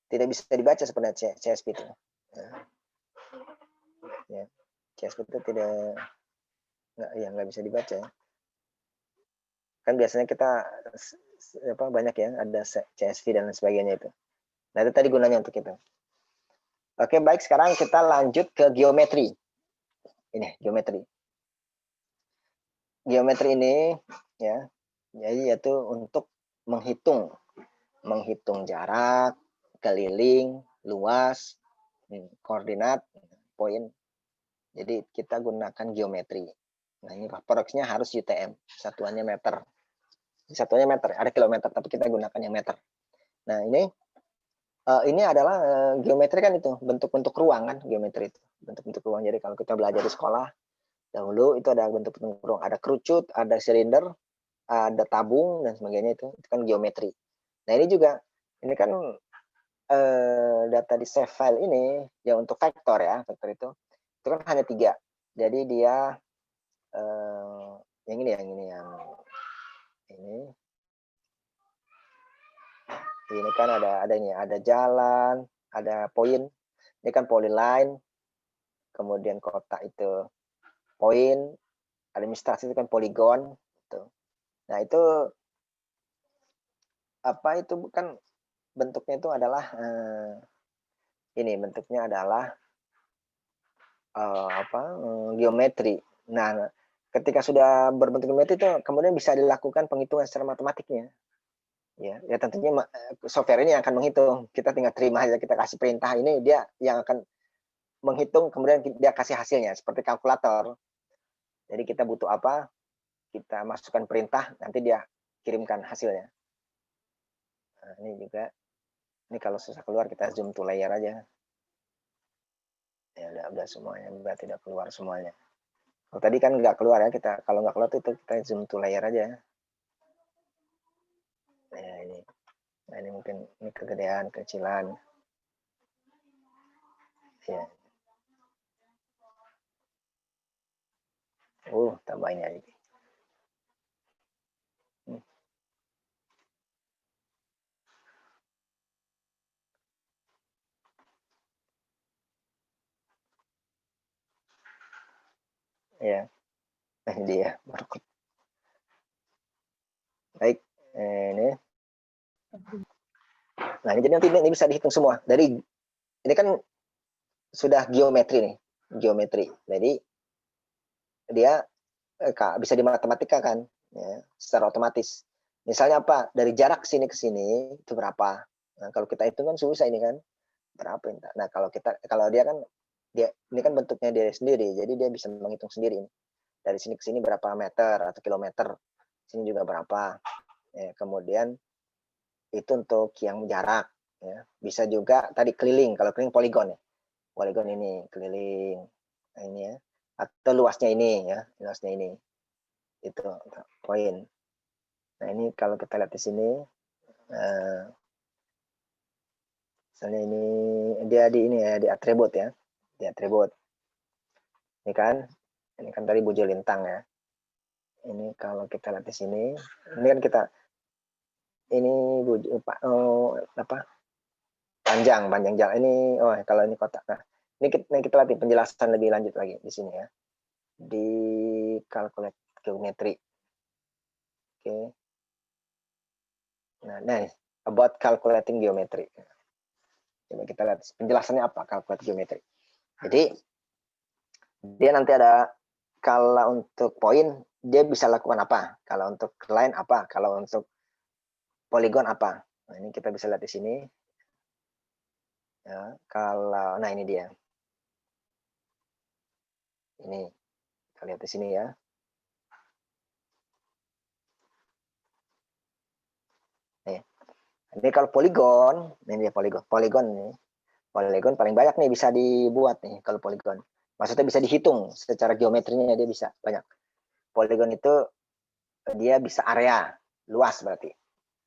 tidak bisa dibaca sebenarnya CSV itu. Ya. CSV itu nggak bisa dibaca ya. Kan biasanya kita banyak ya, ada CSV dan sebagainya itu. Nah, itu tadi gunanya untuk itu. Oke, baik, sekarang kita lanjut ke geometri. Ini geometri. Geometri ini ya, jadi yaitu untuk menghitung jarak, keliling, luas, koordinat, poin. Jadi kita gunakan geometri. Nah, ini proyeksinya harus UTM, satuannya meter. Satuannya meter, ada kilometer, tapi kita gunakan yang meter. Nah, ini adalah geometri kan itu, bentuk-bentuk ruang kan, geometri itu. Bentuk-bentuk ruang, jadi kalau kita belajar di sekolah, dahulu itu ada bentuk-bentuk ruang, ada kerucut, ada silinder, ada tabung, dan sebagainya itu kan geometri. Nah, ini juga, ini kan data di save file ini, ya untuk vektor ya, vektor itu kan hanya 3. Jadi dia, yang ini kan ada jalan, ada poin, ini kan polyline, kemudian kotak itu poin, administrasi itu kan poligon, gitu. Nah, itu itu bukan bentuknya itu adalah bentuknya adalah geometri. Nah, ketika sudah berbentuk geometri itu kemudian bisa dilakukan penghitungan secara matematiknya. Ya tentunya software ini yang akan menghitung. Kita tinggal terima aja, kita kasih perintah, ini dia yang akan menghitung, kemudian dia kasih hasilnya seperti kalkulator. Jadi kita butuh apa, kita masukkan perintah, nanti dia kirimkan hasilnya. Nah, ini juga, ini kalau susah keluar kita zoom to layer aja. Ya udah semuanya, udah tidak keluar semuanya. Kalau tadi kan nggak keluar ya, kalau nggak keluar itu kita zoom to layer aja. Nah, ini mungkin ini kegedean, kecilan. Ya. Tambahin lagi. Ya, ini dia. Baik, ini. Nah, ini jadi nanti ini bisa dihitung semua. Dari ini kan sudah geometri nih, geometri. Jadi dia bisa dimatematika kan, ya, secara otomatis. Misalnya apa? Dari jarak sini ke sini itu berapa? Nah, kalau kita hitung kan susah ini kan, berapa? Nah, kalau dia kan ini kan bentuknya dia sendiri, jadi dia bisa menghitung sendiri. Dari sini ke sini berapa meter atau kilometer, sini juga berapa. Ya, kemudian itu untuk yang jarak. Ya. Bisa juga tadi keliling, kalau keliling poligon ya. Poligon ini keliling, nah, ini ya. Atau luasnya ini ya, luasnya ini. Itu poin. Nah, ini kalau kita lihat di sini, misalnya ini dia di atribut ya, di atribut. Ini kan tadi bujur lintang ya. Ini kalau kita lihat di sini, ini kan kita ini panjang jalan ini. Kalau ini kotak. Nah, ini kita lihat penjelasan lebih lanjut lagi di sini ya, di calculate geometry. Oke. Nah, about calculating geometry. Coba kita lihat penjelasannya apa calculate geometry. Jadi dia nanti ada, kalau untuk poin dia bisa lakukan apa, kalau untuk line apa, kalau untuk poligon apa. Nah, ini kita bisa lihat di sini. Ya, nah ini dia. Ini kita lihat di sini ya. Nih. Ini kalau poligon, ini dia poligon nih. Poligon paling banyak nih bisa dibuat nih kalau poligon. Maksudnya bisa dihitung secara geometrinya, dia bisa banyak. Poligon itu dia bisa area luas, berarti.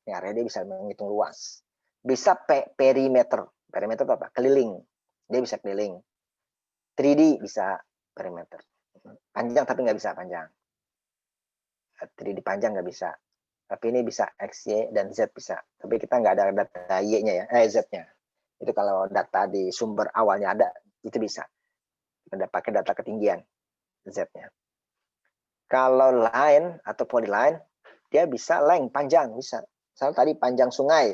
Ini area dia bisa menghitung luas. Bisa perimeter. Perimeter itu apa? Keliling. Dia bisa keliling. 3D bisa perimeter. Panjang tapi nggak bisa panjang. 3D panjang nggak bisa. Tapi ini bisa X, Y, dan Z bisa. Tapi kita nggak ada data Y-nya ya, Z-nya. Itu kalau data di sumber awalnya ada, itu bisa. Kita pakai data ketinggian Z-nya. Kalau line atau polyline, dia bisa length panjang, bisa. Misalnya tadi panjang sungai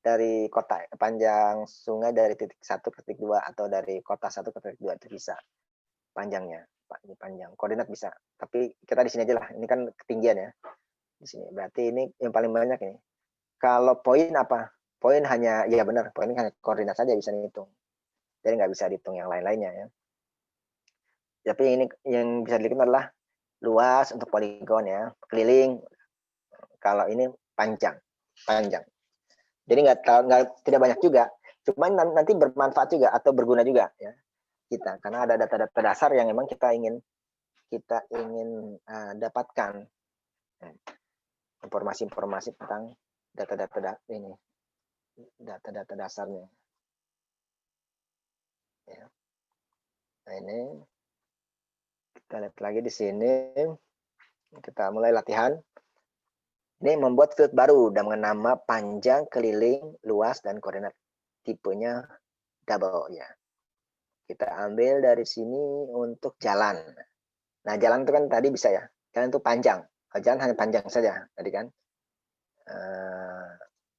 dari kota, panjang sungai dari titik 1 ke titik 2 atau dari kota 1 ke titik 2 itu bisa panjangnya. Ini panjang, koordinat bisa. Tapi kita di sini aja lah, ini kan ketinggian ya. Di sini. Berarti ini yang paling banyak ini. Kalau poin apa? Poin hanya, ya benar, poin hanya koordinat saja bisa dihitung. Jadi nggak bisa dihitung yang lain-lainnya ya. Tapi ini yang bisa dihitung adalah luas untuk poligon ya, keliling. Kalau ini panjang. Jadi tidak banyak juga. Cuman nanti bermanfaat juga atau berguna juga ya kita, karena ada data-data dasar yang memang kita ingin dapatkan informasi-informasi tentang data-data ini, data-data dasarnya. Ya. Nah, ini kita lihat lagi di sini. Kita mulai latihan. Ini membuat field baru dengan nama panjang, keliling, luas, dan koordinat. Tipenya double ya. Kita ambil dari sini untuk jalan. Nah, jalan itu kan tadi bisa ya. Jalan itu panjang. Jalan hanya panjang saja tadi kan.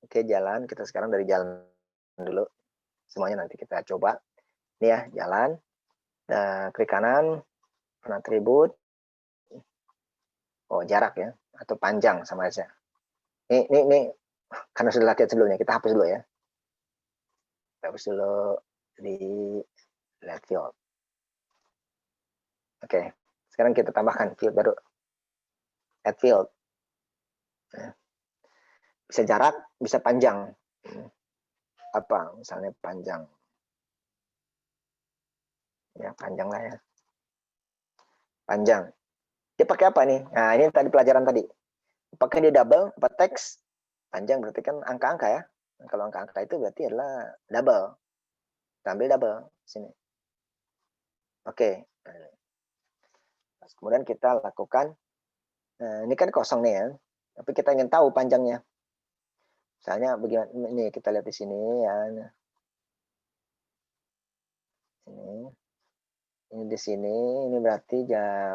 Oke, jalan. Kita sekarang dari jalan dulu. Semuanya nanti kita coba. Ini ya, jalan. Nah, klik kanan, atribut. Jarak ya, atau panjang sama aja. Ini karena sudah latihan sebelumnya, kita hapus dulu ya. Kita hapus dulu di left field. Oke, sekarang kita tambahkan field baru. Add field. Bisa jarak, bisa panjang. Apa misalnya panjang. Ya, panjang lah ya. Panjang. Dia pakai apa nih? Nah, ini tadi pelajaran tadi. Pakai dia double, apa teks? Panjang berarti kan angka-angka ya. Kalau angka-angka itu berarti adalah double. Kita ambil double. sini. Oke. Kemudian kita lakukan, ini kan kosong nih ya, tapi kita ingin tahu panjangnya. Misalnya bagaimana, ini kita lihat di sini ya. Ini di sini, ini berarti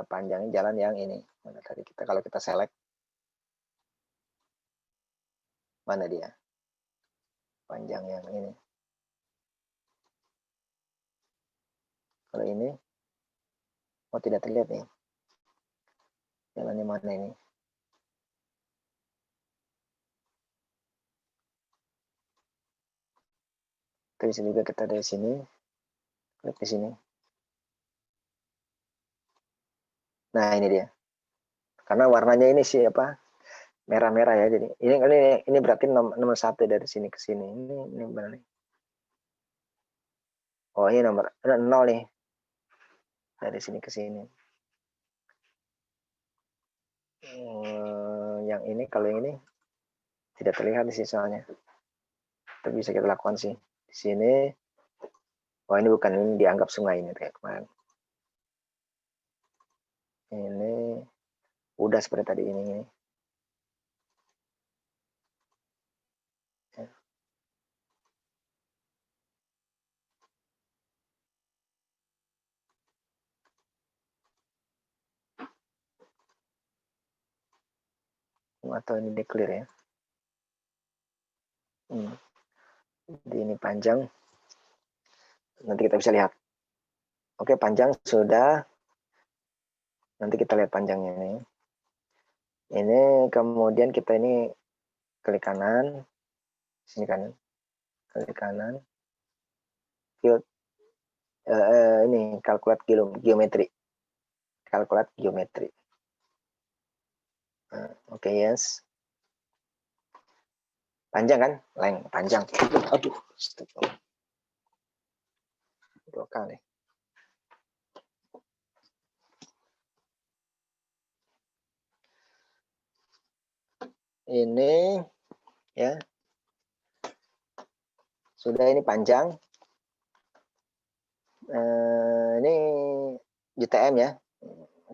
panjangnya jalan yang ini. Mana tadi kita, kalau kita select, mana dia? Panjang yang ini. Kalau ini, oh tidak terlihat nih. Jalannya mana ini? Kita bisa juga kita dari sini, klik di sini. Nah ini dia. Karena warnanya ini sih apa? Merah-merah ya. Jadi ini berarti nomor 1 dari sini ke sini. Ini mana nih? Oh ini nomor 0 nih. Dari sini ke sini. Yang ini, kalau yang ini tidak terlihat di sini soalnya. Tapi bisa kita lakukan sih. Di sini. Oh ini bukan, ini dianggap sungai ini kayak kemarin. Ini udah seperti tadi ini. Atau ini di clear ya. Jadi ini panjang. Nanti kita bisa lihat. Oke, panjang sudah. Nanti kita lihat panjangnya ini. Ini kemudian kita ini klik kanan. Sini kanan. Klik kanan. Field. Ini calculate geometry. Calculate geometry. Oke, yes. Panjang kan? Panjang. Aduh, astagfirullah. 2 kali. Ini ya. Sudah, ini panjang. Ini UTM ya.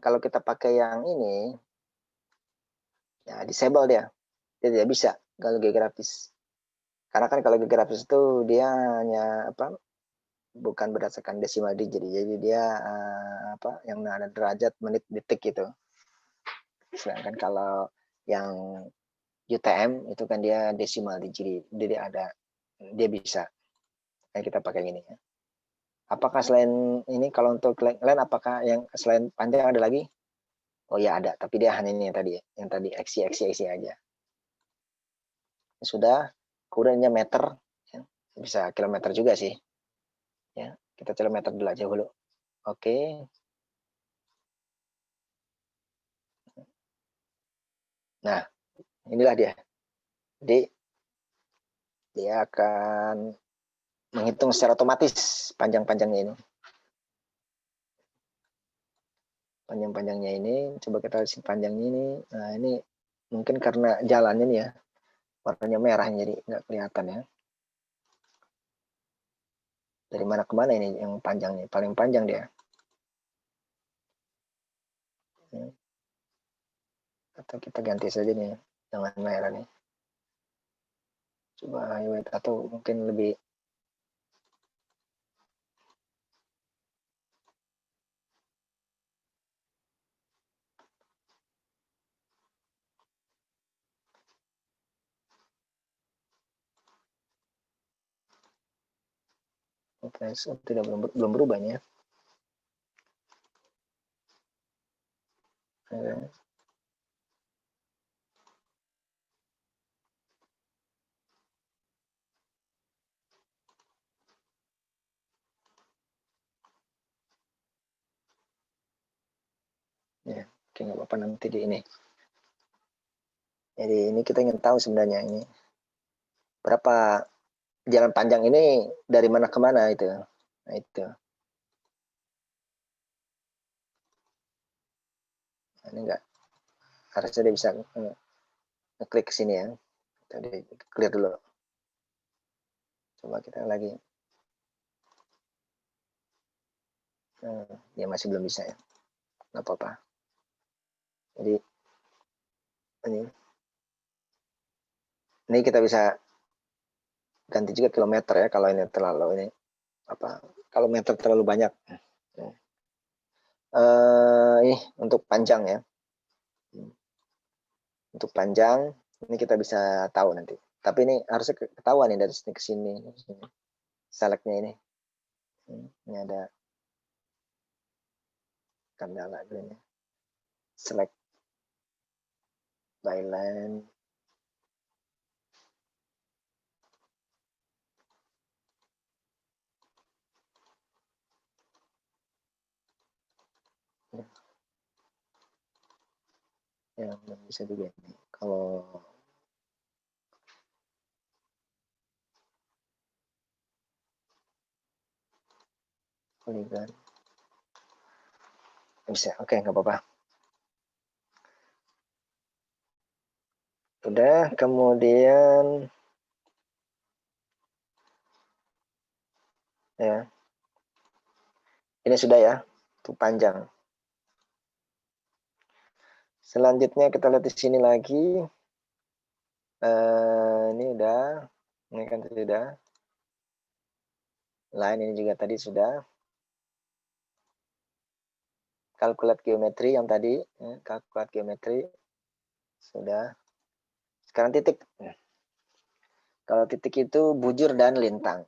Kalau kita pakai yang ini, ya disable dia tidak bisa kalau geografis. Karena kan kalau geografis itu dia hanya apa, bukan berdasarkan desimal digit, jadi dia yang ada derajat, menit, detik gitu. Sedangkan kalau yang UTM itu kan dia desimal digit, jadi dia bisa. Nah, kita pakai ini ya. Apakah selain ini, kalau untuk lain, apakah yang selain panjang ada lagi? Oh ya ada, tapi dia hanya ini yang tadi X aja. Sudah, kemudiannya meter, ya. Bisa kilometer juga sih. Ya, kita kilometer dulu aja dulu. Oke. Nah, inilah dia. Jadi dia akan menghitung secara otomatis panjang-panjangnya ini. Panjang-panjangnya ini, coba kita lihat panjangnya ini. Nah, ini mungkin karena jalannya nih ya, warnanya merah jadi nggak kelihatan ya. Dari mana ke mana ini yang panjangnya? Paling panjang dia. Atau kita ganti saja nih, jangan merah nih. Coba highlight atau mungkin lebih. Oke, tidak belum berubah ya. Oke. Ya, oke, nggak apa-apa nanti di ini. Jadi ini kita ingin tahu sebenarnya ini berapa jalan panjang ini dari mana ke mana itu. Nah itu. Nah, ini enggak. Harusnya dia bisa ngeklik ke sini ya. Tadi clear dulu. Coba kita lagi. Dia masih belum bisa ya, nggak apa-apa. Jadi ini kita bisa ganti juga kilometer ya kalau ini terlalu ini apa, kalau meter terlalu banyak. Ini untuk panjang ya. Untuk panjang ini kita bisa tahu nanti. Tapi ini harusnya ketahuan nih dari sini ke sini. Selectnya ini. Ini ada kendala ini. Select by line. Ya, bisa juga ini. Kalau polygon bisa, oke, nggak apa-apa. Udah, kemudian ya, ini sudah ya, itu panjang. Selanjutnya kita lihat di sini lagi. Ini udah, ini kan sudah. Line ini juga tadi sudah. Kalkulat geometri yang tadi, kalkulat geometri sudah. Sekarang titik. Kalau titik itu bujur dan lintang.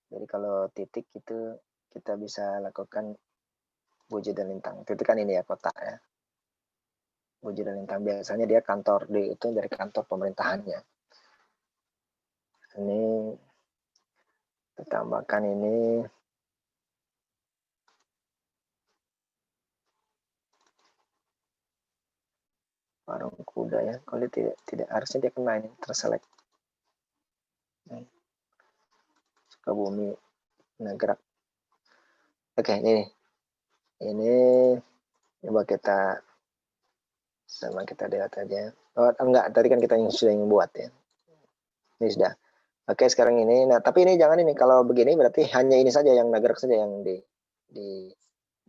Jadi kalau titik itu kita bisa lakukan bujur dan lintang. Titik kan ini ya, kotak ya. Bujur dan lintang biasanya dia kantor itu dari kantor pemerintahannya. Ini kita tambahkan ini patung kuda ya. Kalau dia tidak harusnya dia kena ini terselect. Sukabumi Nagrak. Oke, ini coba kita sama kita lihat aja. Oh, enggak, tadi kan kita sudah buat ya. Ini sudah. Oke, sekarang ini. Nah, tapi ini jangan ini. Kalau begini berarti hanya ini saja yang Nagrak saja yang di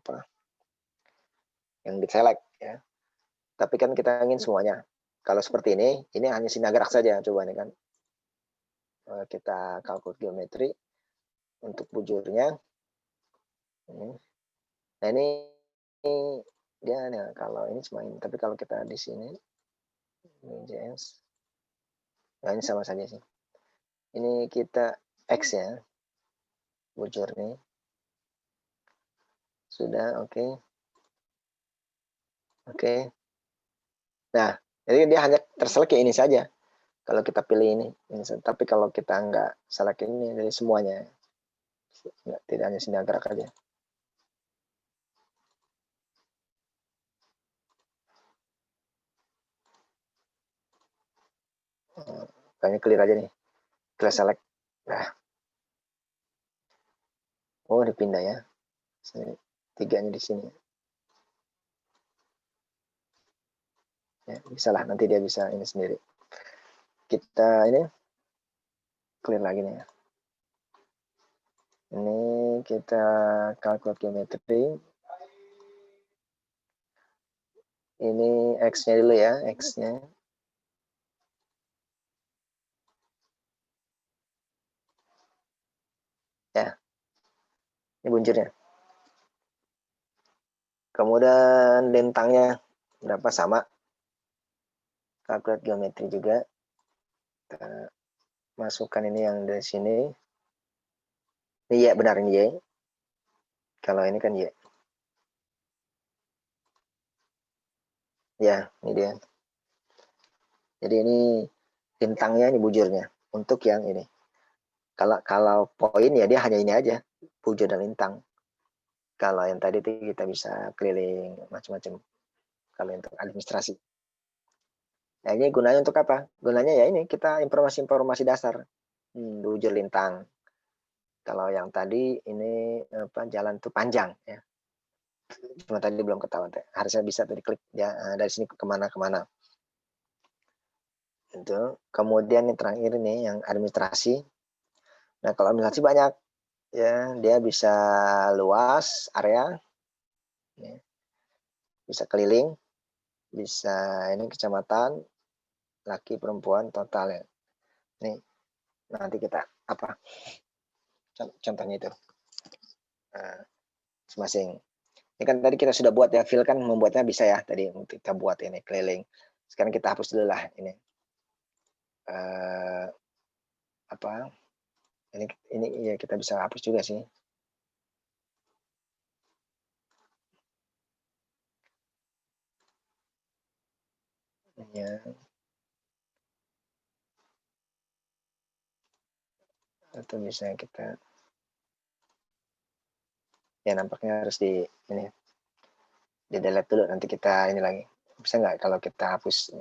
apa? Yang di select ya. Tapi kan kita ingin semuanya. Kalau seperti ini hanya si Nagrak saja. Coba ini kan. Kita kalkul geometri untuk bujurnya. Nah, ini dia nah, kalau ini cuma ini. Tapi kalau kita di sini ini JS. Nah, ini sama saja sih. Ini kita X ya. Bujur nih. Sudah, oke. Oke. Nah, jadi dia hanya terselect ini saja. Kalau kita pilih ini. Tapi kalau kita nggak select ini dari semuanya. Tidak hanya Sinagrak aja. Kayaknya clear aja nih. Kita select. Nah. Oh, dipindah ya. Tiganya di sini. Ya, bisa lah, nanti dia bisa ini sendiri. Kita ini clear lagi nih ya. Ini kita kalkulat geometri. Ini X-nya dulu ya, X-nya. Ya, ini buncirnya. Kemudian lintangnya berapa sama. Kalkulat geometri juga. Kita masukkan ini yang dari sini. Ini Y, benar ini Y. Kalau ini kan Y. Ya, ini dia. Jadi ini lintangnya, ini bujurnya. Untuk yang ini. Kalau poin ya dia hanya ini aja. Bujur dan lintang. Kalau yang tadi kita bisa keliling macam-macam. Kalau untuk administrasi. Nah, ini gunanya untuk apa? Gunanya ya ini kita informasi-informasi dasar. Bujur lintang. Kalau yang tadi ini apa, jalan itu panjang ya. Cuma tadi belum ketahuan. Harusnya bisa tadi klik ya dari sini kemana-kemana. Itu. Kemudian yang terakhir ini yang administrasi. Nah, kalau administrasi banyak. Ya, dia bisa luas area, ya. Bisa keliling, bisa ini kecamatan, laki perempuan total ya. Nih, nanti kita apa? Contohnya itu. Nah, masing-masing. Ini kan tadi kita sudah buat ya, fill kan membuatnya bisa ya tadi kita buat ini keliling. Sekarang kita hapus dulu lah ini. Apa? Ini ya kita bisa hapus juga sih. Ya. Atau bisa kita ya nampaknya harus di ini di delete dulu, nanti kita ini lagi. Bisa nggak kalau kita hapus?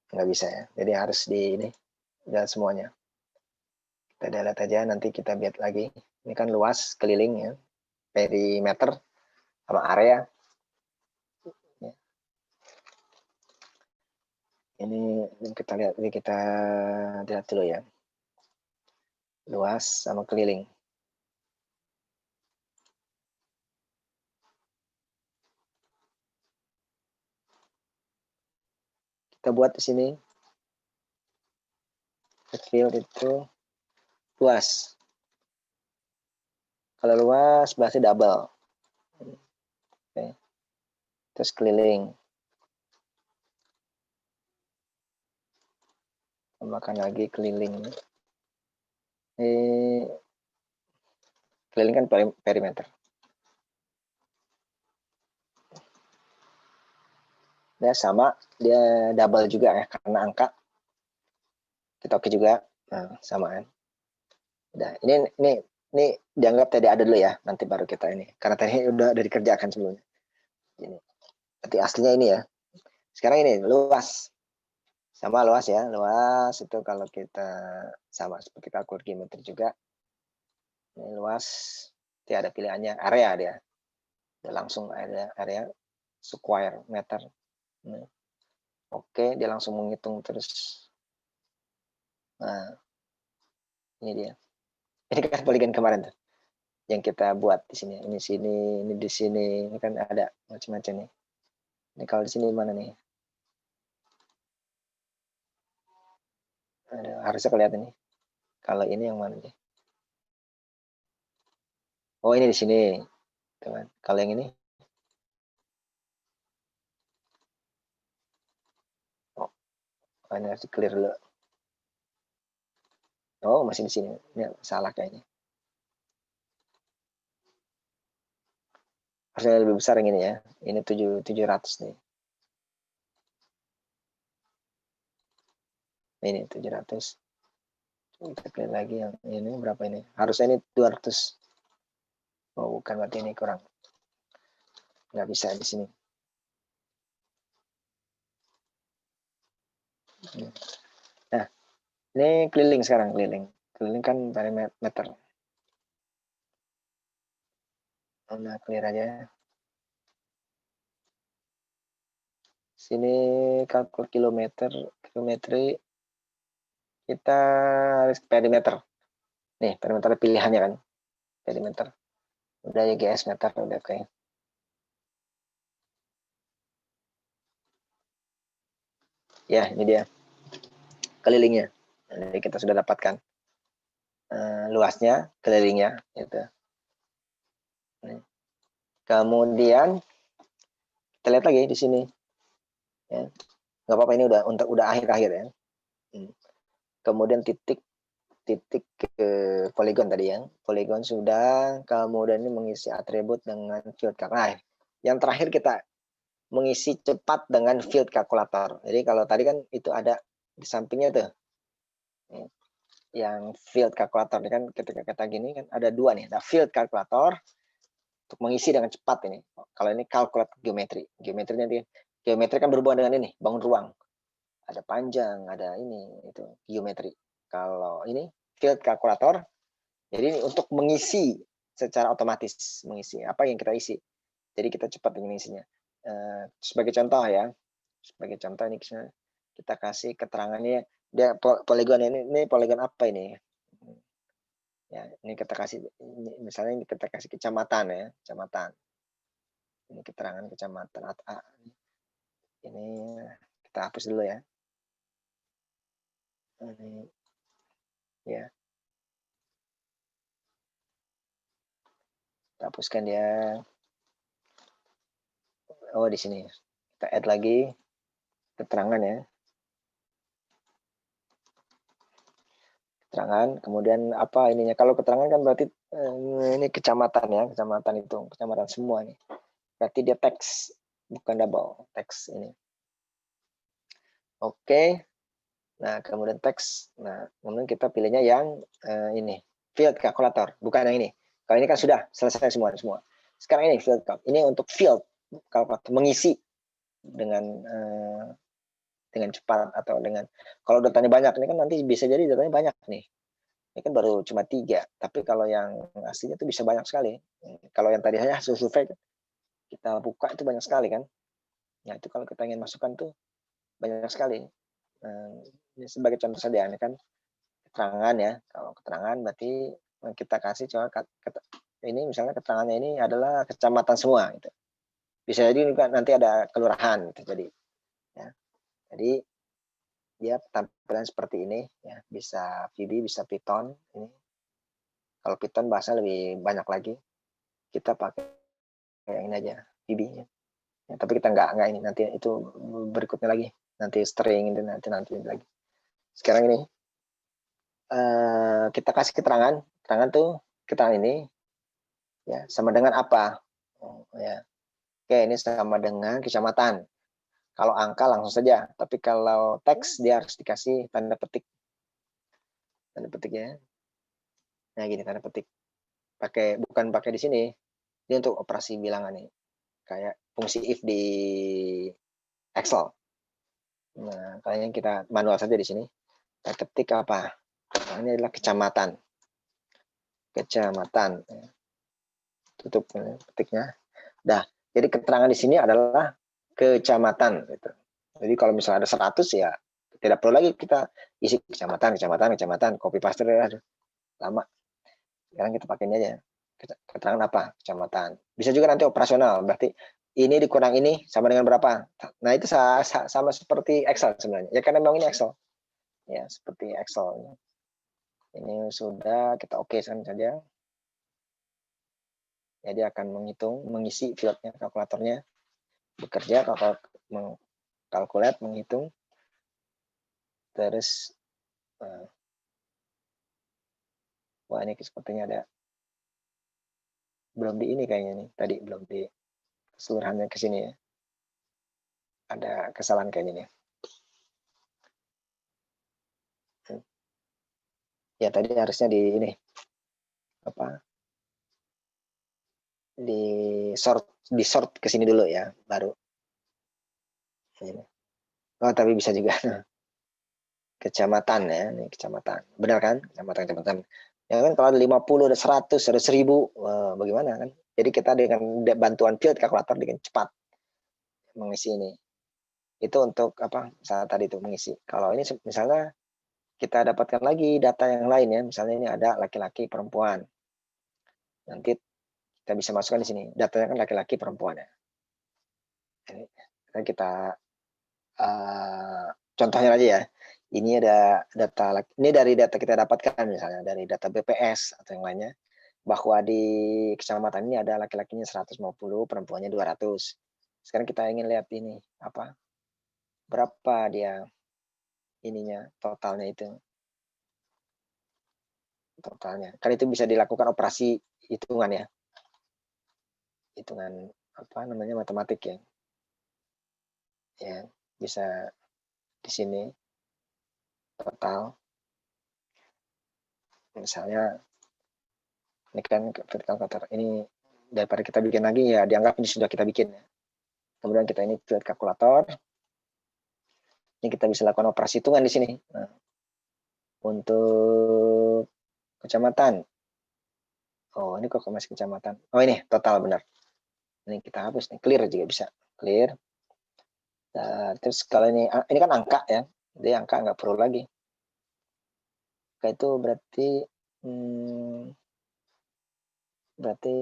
Nggak bisa ya, jadi harus di ini dan semuanya kita delete aja, nanti kita lihat lagi. Ini kan luas keliling ya, perimeter sama area ya. Ini kita lihat, ini kita lihat dulu ya, luas sama keliling. Kita buat di sini field itu luas. Kalau luas berarti double. Oke. Terus keliling. Tambahkan lagi keliling. Ini keliling kan perimeter. Dia sama, dia double juga ya karena angka. Kita oke juga. Nah, samaan. Nah, ini dianggap tadi ada dulu ya, nanti baru kita ini. Karena tadi udah dikerjakan sebelumnya. Ini. Berarti aslinya ini ya. Sekarang ini luas. Sama luas ya. Luas itu kalau kita sama seperti kalkulator geometri juga. Ini luas. Tidak ada pilihannya. Area dia. Dia langsung ada area square meter. Nah. Oke, dia langsung menghitung terus. Nah, ini dia. Ini kan poligon kemarin tuh yang kita buat di sini. Ini sini, ini di sini. Ini kan ada macam-macam nih. Ini kalau di sini mana nih? Harusnya kelihatan nih. Kalau ini yang mana nih? Oh, ini di sini. Teman. Kalau yang ini? Oh, ini harus clear dulu. Oh, masih di sini. Ini salah kayaknya. Harusnya lebih besar yang ini ya. Ini 700 nih. Ini 700. Kita clear lagi yang ini berapa ini? Harusnya ini 200. Oh, bukan, berarti ini kurang. Nggak bisa di sini. Nah, ini keliling sekarang, keliling. Keliling kan perimeter. Nah, clear aja. Sini kalkul kilometri kita harus perimeter. Nih, perimeter pilihannya kan. Perimeter. Udah ya GS meter udah oke. Ya, ini dia. Kelilingnya. Jadi kita sudah dapatkan luasnya, kelilingnya itu. Kemudian kita lihat lagi di sini. Ya. Nggak apa-apa, ini udah akhir-akhir ya. Kemudian titik ke poligon tadi ya. Poligon sudah, kemudian ini mengisi atribut dengan field calculator. Nah, yang terakhir kita mengisi cepat dengan field calculator. Jadi kalau tadi kan itu ada di sampingnya tuh. Yang field calculator ini kan ketika kita gini kan ada dua nih, ada field calculator untuk mengisi dengan cepat ini. Kalau ini calculate geometri. Geometri kan berhubungan dengan ini, bangun ruang. Ada panjang, ada ini, itu geometri. Kalau ini field calculator, jadi ini untuk mengisi secara otomatis, mengisi apa yang kita isi. Jadi kita cepat mengisinya. Sebagai contoh ya, ini kita kasih keterangannya, dia poligon ini poligon apa ini? Ya, ini kita kasih, misalnya ini kita kasih kecamatan ya, kecamatan. Ini keterangan kecamatan A. Ini kita hapus dulu ya. Ini ya. Kita hapuskan dia. Oh, di sini. Kita add lagi keterangan ya. Keterangan, kemudian apa ininya? Kalau keterangan kan berarti ini kecamatan ya, kecamatan itu, kecamatan semua nih. Berarti dia teks, bukan double teks ini. Oke. Nah, kemudian teks. Nah, kemudian kita pilihnya yang ini, field calculator, bukan yang ini. Kalau ini kan sudah selesai semua. Sekarang ini field calc. Ini untuk field calculator, mengisi dengan cepat atau dengan, kalau datanya banyak ini kan nanti bisa jadi datanya banyak nih. Ini kan baru cuma 3, tapi kalau yang aslinya itu bisa banyak sekali. Kalau yang tadi hanya hasil survei kita buka itu banyak sekali kan. Nah, itu kalau kita ingin masukkan tuh banyak sekali. Ini sebagai contoh saja, ini kan keterangan ya. Kalau keterangan berarti kita kasih coba ini misalnya keterangannya ini adalah kecamatan semua gitu. Bisa jadi juga nanti ada kelurahan gitu. Jadi dia tampilan seperti ini ya, bisa VB, bisa Python ini. Kalau Python bahasa lebih banyak lagi. Kita pakai yang ini aja, VB ya. Ya, tapi kita nggak ini, nanti itu berikutnya lagi. Nanti string itu nanti lagi. Sekarang ini kita kasih keterangan tuh keterangan ini ya sama dengan apa? Ya. Oke, ini sama dengan kecamatan. Kalau angka langsung saja, tapi kalau teks dia harus dikasih tanda petik. Tanda petik ya. Nah, gini tanda petik. Bukan pakai di sini. Ini untuk operasi bilangan nih. Kayak fungsi if di Excel. Nah, kayaknya kita manual saja di sini. Kita ketik apa? Nah, ini adalah kecamatan. Kecamatan. Tutup petiknya. Dah. Jadi keterangan di sini adalah kecamatan. Gitu. Jadi kalau misalnya ada 100 ya tidak perlu lagi kita isi kecamatan, copy paste lama. Sekarang kita pakai ini aja. Keterangan apa? Kecamatan. Bisa juga nanti operasional. Berarti ini dikurang ini sama dengan berapa? Nah, itu sama seperti Excel sebenarnya. Ya karena memang ini Excel. Ya, seperti Excel. Ini sudah kita oke-kan saja. Jadi akan mengisi fieldnya, kalkulatornya. Bekerja, kalkulate, menghitung. Terus, wah ini sepertinya ada. Belum di ini kayaknya nih. Tadi belum di keseluruhannya ke sini ya. Ada kesalahan kayaknya nih. Ya tadi harusnya di ini apa? Di sort ke sini dulu ya, baru. Oh, tapi bisa juga. Kecamatan ya, ini kecamatan. Benar kan? Kecamatan. Ya kan kalau ada 50, ada 100, ada 1000, bagaimana kan? Jadi kita dengan bantuan field calculator dengan cepat mengisi ini. Itu untuk apa? Misalnya tadi itu mengisi. Kalau ini misalnya kita dapatkan lagi data yang lain ya, misalnya ini ada laki-laki perempuan. Nanti kita bisa masukkan di sini. Datanya kan laki-laki perempuan ya. Ini kita contohnya aja ya. Ini ada data, ini dari data kita dapatkan misalnya dari data BPS atau yang lainnya, bahwa di kecamatan ini ada laki-lakinya 150, perempuannya 200. Sekarang kita ingin lihat ini apa? Berapa dia ininya totalnya itu. Totalnya. Kan itu bisa dilakukan operasi hitungan ya. Hitungan apa namanya matematik ya. Ya, bisa di sini total. Misalnya ini kan vertical calculator ini daripada kita bikin lagi ya dianggap ini sudah kita bikin. Kemudian kita ini field calculator. Ini kita bisa lakukan operasi hitungan di sini. Nah, untuk kecamatan. Oh, ini kok masih kecamatan. Oh, ini total benar. Ini kita hapus nih, clear juga bisa. Clear. Nah, terus kalau ini kan angka ya. Jadi angka nggak perlu lagi. Angka itu berarti Berarti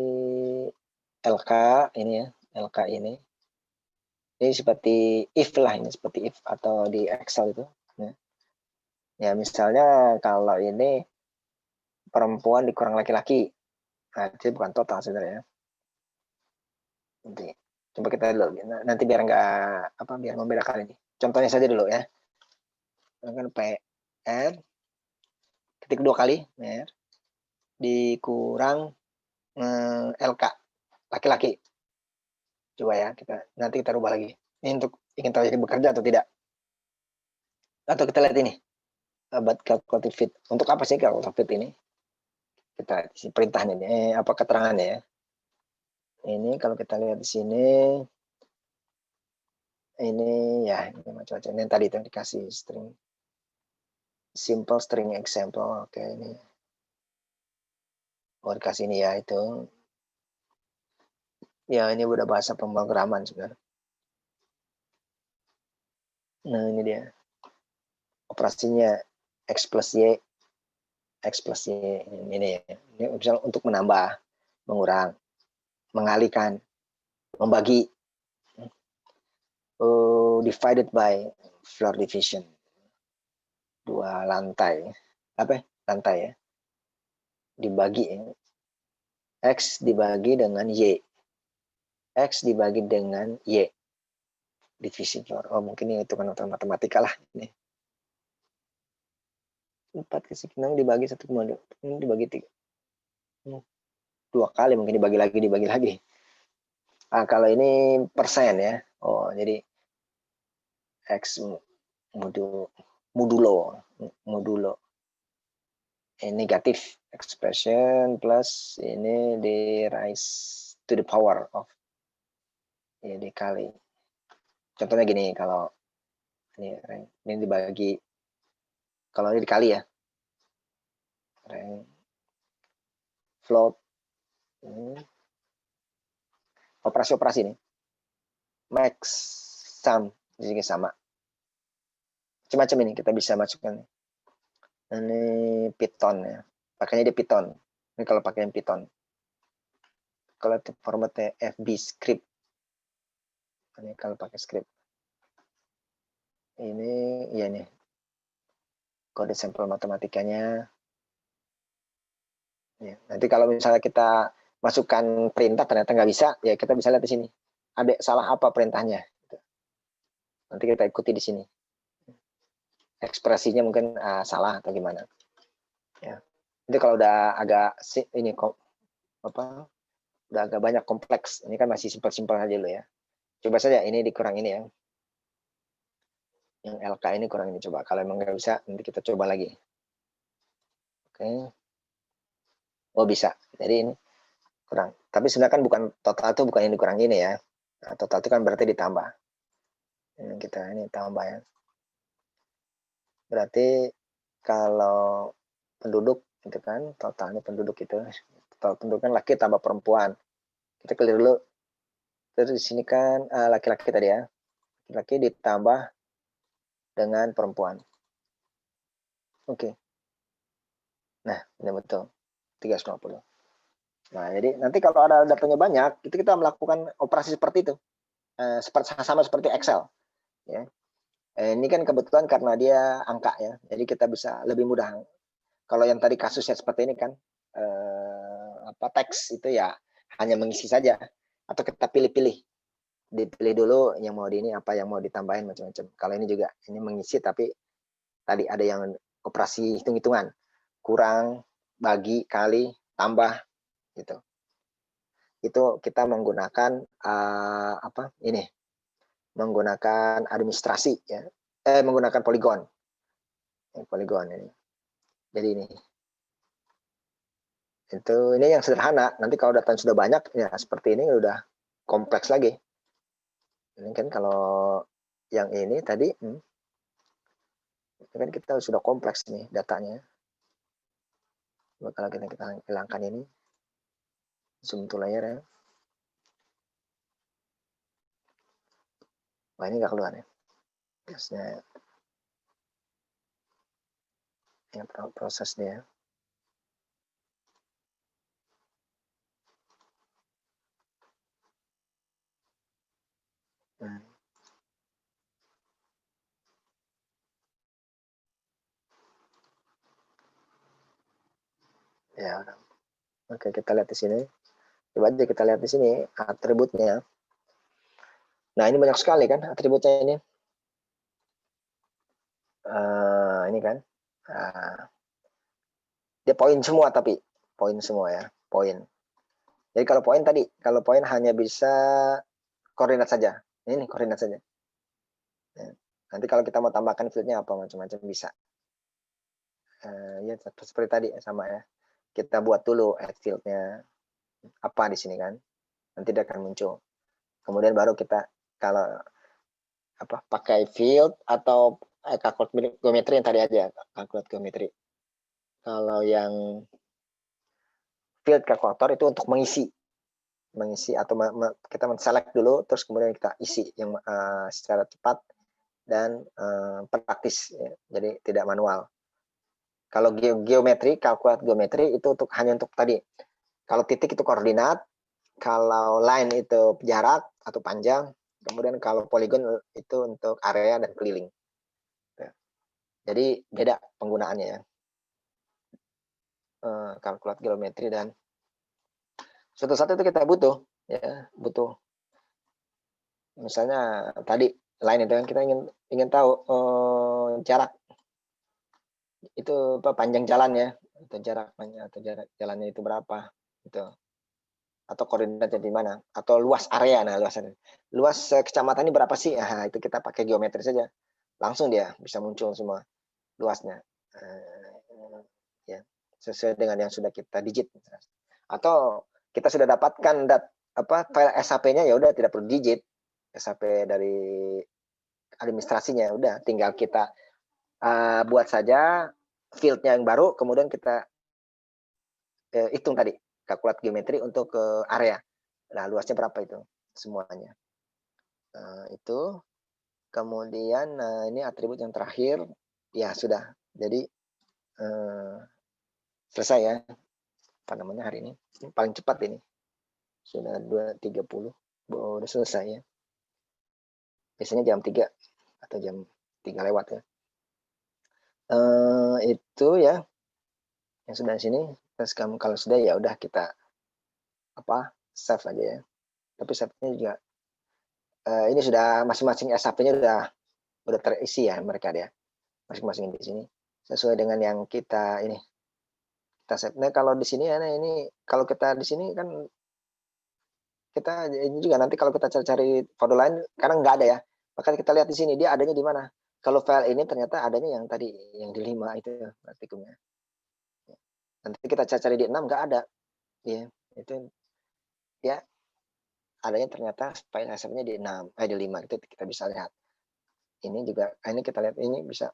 LK ini ya, LK ini seperti if lah, ini seperti if atau di Excel itu. Ya misalnya kalau ini perempuan dikurang laki-laki, nah itu bukan total sebenarnya. Nanti coba kita dulu, nanti biar nggak biar membedakan ini. Contohnya saja dulu ya. Kan PR ketik 2 kali PR dikurang LK laki-laki. Coba ya, nanti kita rubah lagi. Ini untuk ingin tahu jadi bekerja atau tidak. Atau kita lihat ini, but calculated fit. Untuk apa sih calculated fit ini? Kita isi perintahnya ini, apa keterangannya ya. Ini kalau kita lihat di sini, ini ya, ini macam-macam. Ini tadi itu dikasih string, simple string example. Oke, ini. Oh, dikasih ini ya, itu. Ya, ini udah bahasa pemrograman sebenarnya. Nah, ini dia. Operasinya X plus Y. X plus Y. Ini ya. Ini misalnya untuk menambah, mengurang, mengalihkan, membagi. Divided by floor division. 2 lantai. Lantai ya. Dibagi ya. X dibagi dengan Y. X dibagi dengan Y. Divisi floor. Oh, mungkin ini hitungan matematika lah. Ini. 4/6 dibagi 1,2. Ini dibagi 3. 2 kali mungkin dibagi lagi. Kalau ini persen ya. Oh, jadi X modulo. Ini negatif expression plus ini di rise to the power of. Ya, dikali. Contohnya gini, kalau ini dibagi, kalau ini dikali ya, float, operasi-operasi ini, max, sum, jadi sama. Macam-macam ini kita bisa masukkan. Ini Python ya, pakainya di Python. Ini kalau pakai Python. Kalau formatnya FB script, ini kalau pakai script. Ini ya nih, kode sampel matematikanya. Ya, nanti kalau misalnya kita masukkan perintah ternyata nggak bisa, ya kita bisa lihat di sini. Ada salah apa perintahnya? Nanti kita ikuti di sini. Ekspresinya mungkin salah atau gimana. Ya. Jadi kalau udah agak ini udah agak banyak kompleks. Ini kan masih simpel-simpel aja dulu ya. Coba saja ini dikurang ini ya. Yang LK ini kurang ini coba. Kalau emang nggak bisa, nanti kita coba lagi. Oke. Oh bisa. Jadi ini kurang. Tapi sebenarnya kan bukan total itu bukan yang dikurang ini ya. Nah, total itu kan berarti ditambah. Ini kita ini tambah ya. Berarti kalau penduduk itu kan totalnya penduduk itu total penduduk kan laki tambah perempuan. Kita clear dulu. Terus di sini kan laki-laki tadi ya. Laki ditambah dengan perempuan. Oke. Nah, ini betul. 350. Nah, jadi nanti kalau ada datanya banyak, itu kita melakukan operasi seperti itu. Sama seperti Excel. Ya. Ini kan kebetulan karena dia angka ya. Jadi kita bisa lebih mudah. Kalau yang tadi kasusnya seperti ini kan, teks itu ya hanya mengisi saja. Atau kita pilih-pilih. Dipilih dulu yang mau di ini, apa yang mau ditambahin, macam-macam. Kalau ini juga, ini mengisi tapi tadi ada yang operasi hitung-hitungan. Kurang, bagi, kali, tambah, gitu. Itu kita menggunakan ini, menggunakan administrasi ya, menggunakan poligon ini. Jadi ini yang sederhana. Nanti kalau data sudah banyak ya seperti ini udah kompleks lagi. Ini kan kalau yang ini tadi kan kita sudah kompleks nih datanya. Kalau kita hilangkan ini, zoom to layer ya. Wah, ini nggak keluar ya. Biasanya yang proses dia. Ya, oke, kita lihat di sini. Coba aja kita lihat di sini atributnya. Nah, ini banyak sekali kan atributnya ini. Ini kan. Dia poin semua, tapi poin semua ya, poin. Jadi kalau poin hanya bisa koordinat saja. Ini koordinat saja. Ya. Nanti kalau kita mau tambahkan fieldnya apa macam-macam bisa. Ya seperti tadi sama ya. Kita buat dulu add fieldnya apa di sini kan. Nanti dia akan muncul. Kemudian baru kita kalau pakai field atau kalkulasi geometri yang tadi aja, kalkulasi geometri. Kalau yang field kalkulator itu untuk mengisi atau kita men-select dulu, terus kemudian kita isi yang secara cepat dan praktis, ya. Jadi tidak manual. Kalau geometri, kalkulasi geometri itu hanya untuk tadi. Kalau titik itu koordinat, kalau line itu jarak atau panjang, kemudian kalau poligon itu untuk area dan keliling. Ya. Jadi beda penggunaannya ya. Kalkulasi geometri dan suatu saat itu kita butuh misalnya tadi line itu kan kita ingin tahu jarak itu panjang jalannya atau jarak jalannya itu berapa gitu, atau koordinatnya di mana, atau luas area. Nah, luas kecamatan ini berapa sih? Nah, itu kita pakai geometri saja, langsung dia bisa muncul semua luasnya, ya sesuai dengan yang sudah kita digit. Atau kita sudah dapatkan file SAP-nya, ya udah tidak perlu digit SAP dari administrasinya, udah tinggal kita buat saja field-nya yang baru, kemudian kita hitung tadi kalkulasi geometri untuk area. Nah, luasnya berapa itu semuanya. Itu kemudian ini atribut yang terakhir ya sudah. Jadi selesai ya hari ini paling cepat ini sudah 2.30 udah selesai ya. Biasanya jam 3 atau jam 3 lewat ya. Itu ya yang sudah di sini. Terus kalau sudah ya udah kita save aja ya. Tapi save-nya juga ini sudah masing-masing SAP-nya udah terisi ya mereka dia masing-masing di sini sesuai dengan yang kita save. Nah, kalau di sini ya, ini kalau kita di sini kan kita ini juga nanti kalau kita cari folder lain karena nggak ada ya, maka kita lihat di sini dia adanya di mana. Kalau file ini ternyata adanya yang tadi yang di 5 itu praktikumnya. Nanti kita cari di 6 nggak ada, ya itu ya adanya ternyata file SAP-nya di 6 di 5 itu kita bisa lihat. Ini juga ini kita lihat ini bisa.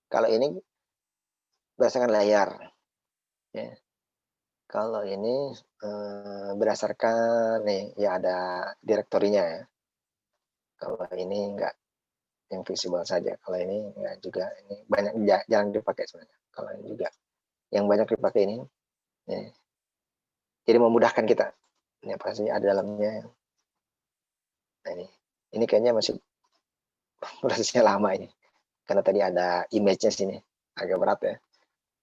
Kalau ini berdasarkan layar, ya. Kalau ini berdasarkan nih ya ada direktorinya ya. Kalau ini enggak, yang visible saja. Kalau ini enggak juga, ini banyak jarang dipakai sebenarnya. Kalau ini juga yang banyak dipakai ini. Ya. Jadi memudahkan kita. Ini pasti ada dalamnya. Nah, ini kayaknya masih prosesnya lama ini. Karena tadi ada image-nya sini, agak berat ya.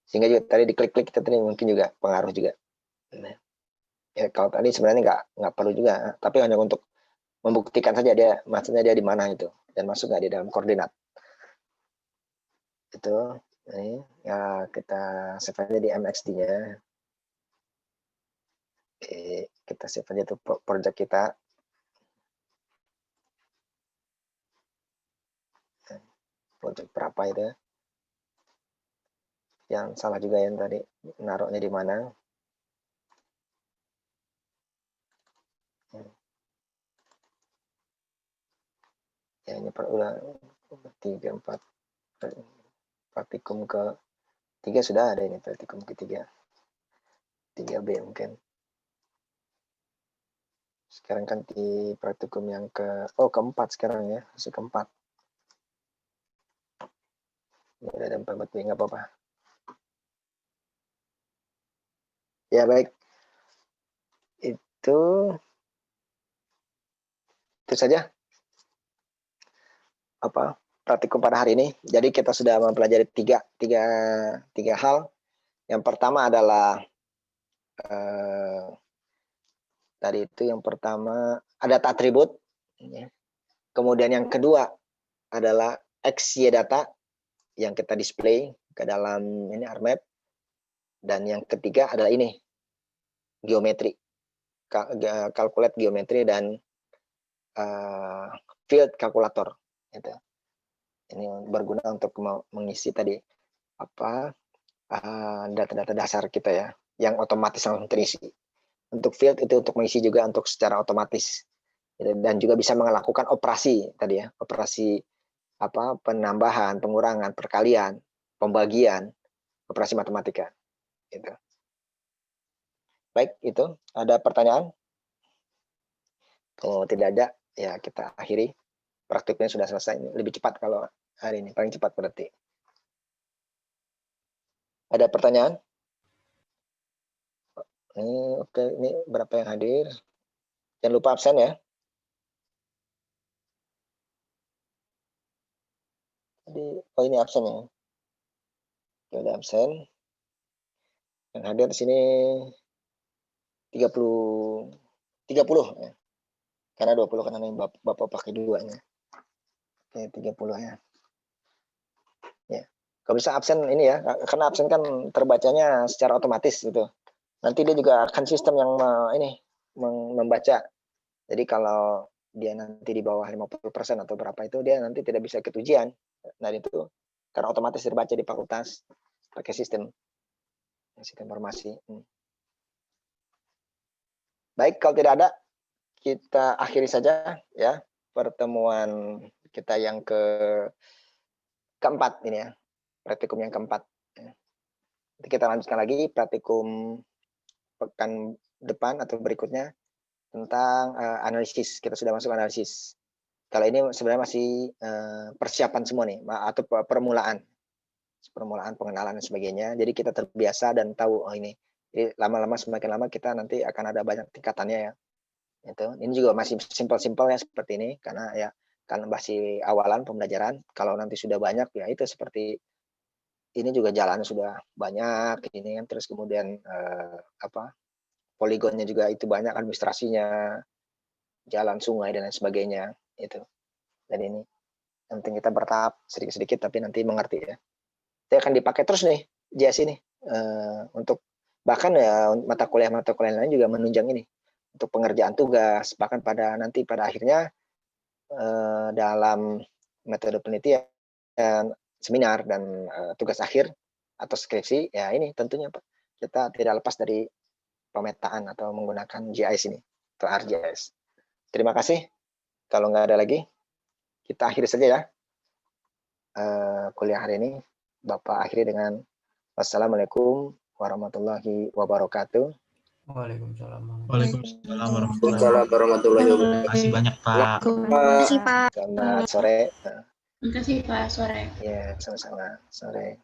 Sehingga juga tadi diklik-klik kita tadi mungkin juga pengaruh juga. Nah, ya kalau tadi sebenarnya nggak perlu juga, tapi hanya untuk membuktikan saja dia maksudnya dia di mana itu dan masuk nggak di dalam koordinat itu. Ini ya kita save aja di MXD-nya. Kita save aja tuh project kita. Project berapa itu? Yang salah juga yang tadi naruhnya di mana? Ya ini udah 3 4 praktikum ke 3 sudah ada ini, praktikum ke 3B mungkin. Sekarang kan di praktikum yang keempat sekarang ya, masih keempat. Udah ada 4 berarti nggak apa-apa. Ya baik, itu saja praktikum pada hari ini. Jadi kita sudah mempelajari tiga hal. Yang pertama adalah tadi itu yang pertama ada data atribut, ya. Kemudian yang kedua adalah XY data yang kita display ke dalam ini RMap, dan yang ketiga adalah ini geometri, calculate geometri dan field calculator. Gitu. Ini berguna untuk mengisi tadi apa data-data dasar kita ya, yang otomatis langsung terisi. Untuk field itu untuk mengisi juga untuk secara otomatis, dan juga bisa melakukan operasi tadi ya, operasi apa penambahan, pengurangan, perkalian, pembagian, operasi matematika. Gitu. Baik, itu ada pertanyaan? Kalau tidak ada, ya kita akhiri. Praktiknya sudah selesai. Lebih cepat kalau hari ini, paling cepat berarti. Ada pertanyaan? Ini oke, ini berapa yang hadir? Jangan lupa absen ya. Jadi, oh ini absen ya. Oke, ada absen. Yang hadir di sini 30 ya. Karena 20 karena ini Bapak pakai 2-nya. Oke, 30 ya. Ya. Kalau bisa absen ini ya, karena absen kan terbacanya secara otomatis gitu. Nanti dia juga akan sistem yang membaca. Jadi kalau dia nanti di bawah 50% atau berapa itu, dia nanti tidak bisa ikut ujian. Nah itu karena otomatis terbaca di fakultas pakai sistem informasi. Baik, kalau tidak ada, kita akhiri saja ya pertemuan kita yang keempat ini ya, praktikum yang keempat. Nanti kita lanjutkan lagi praktikum pekan depan atau berikutnya tentang analisis. Kita sudah masuk analisis. Kalau ini sebenarnya masih persiapan semua nih, atau permulaan pengenalan dan sebagainya. Jadi kita terbiasa dan tahu ini. Jadi lama-lama semakin lama kita nanti akan ada banyak tingkatannya ya. Itu. Ini juga masih simpel-simpel ya seperti ini karena ya kan masih awalan pembelajaran. Kalau nanti sudah banyak ya itu seperti ini juga jalan sudah banyak ini kan, terus kemudian poligonnya juga itu banyak, administrasinya, jalan sungai dan lain sebagainya itu. Dan ini penting kita bertahap sedikit-sedikit tapi nanti mengerti ya. Itu akan dipakai terus nih JS ini untuk bahkan ya mata kuliah lain juga menunjang ini untuk pengerjaan tugas, bahkan pada akhirnya dalam metode penelitian, seminar dan tugas akhir atau skripsi ya ini tentunya Pak, kita tidak lepas dari pemetaan atau menggunakan GIS ini atau ArcGIS. Terima kasih. Kalau nggak ada lagi, kita akhiri saja ya kuliah hari ini. Bapak akhiri dengan wassalamualaikum warahmatullahi wabarakatuh. Waalaikumsalam. Waalaikumsalam warahmatullahi wabarakatuh. Terima kasih banyak Pak. Terima kasih Pak. Selamat sore. Terima kasih Pak. Sore. Ya, sama-sama. Sore.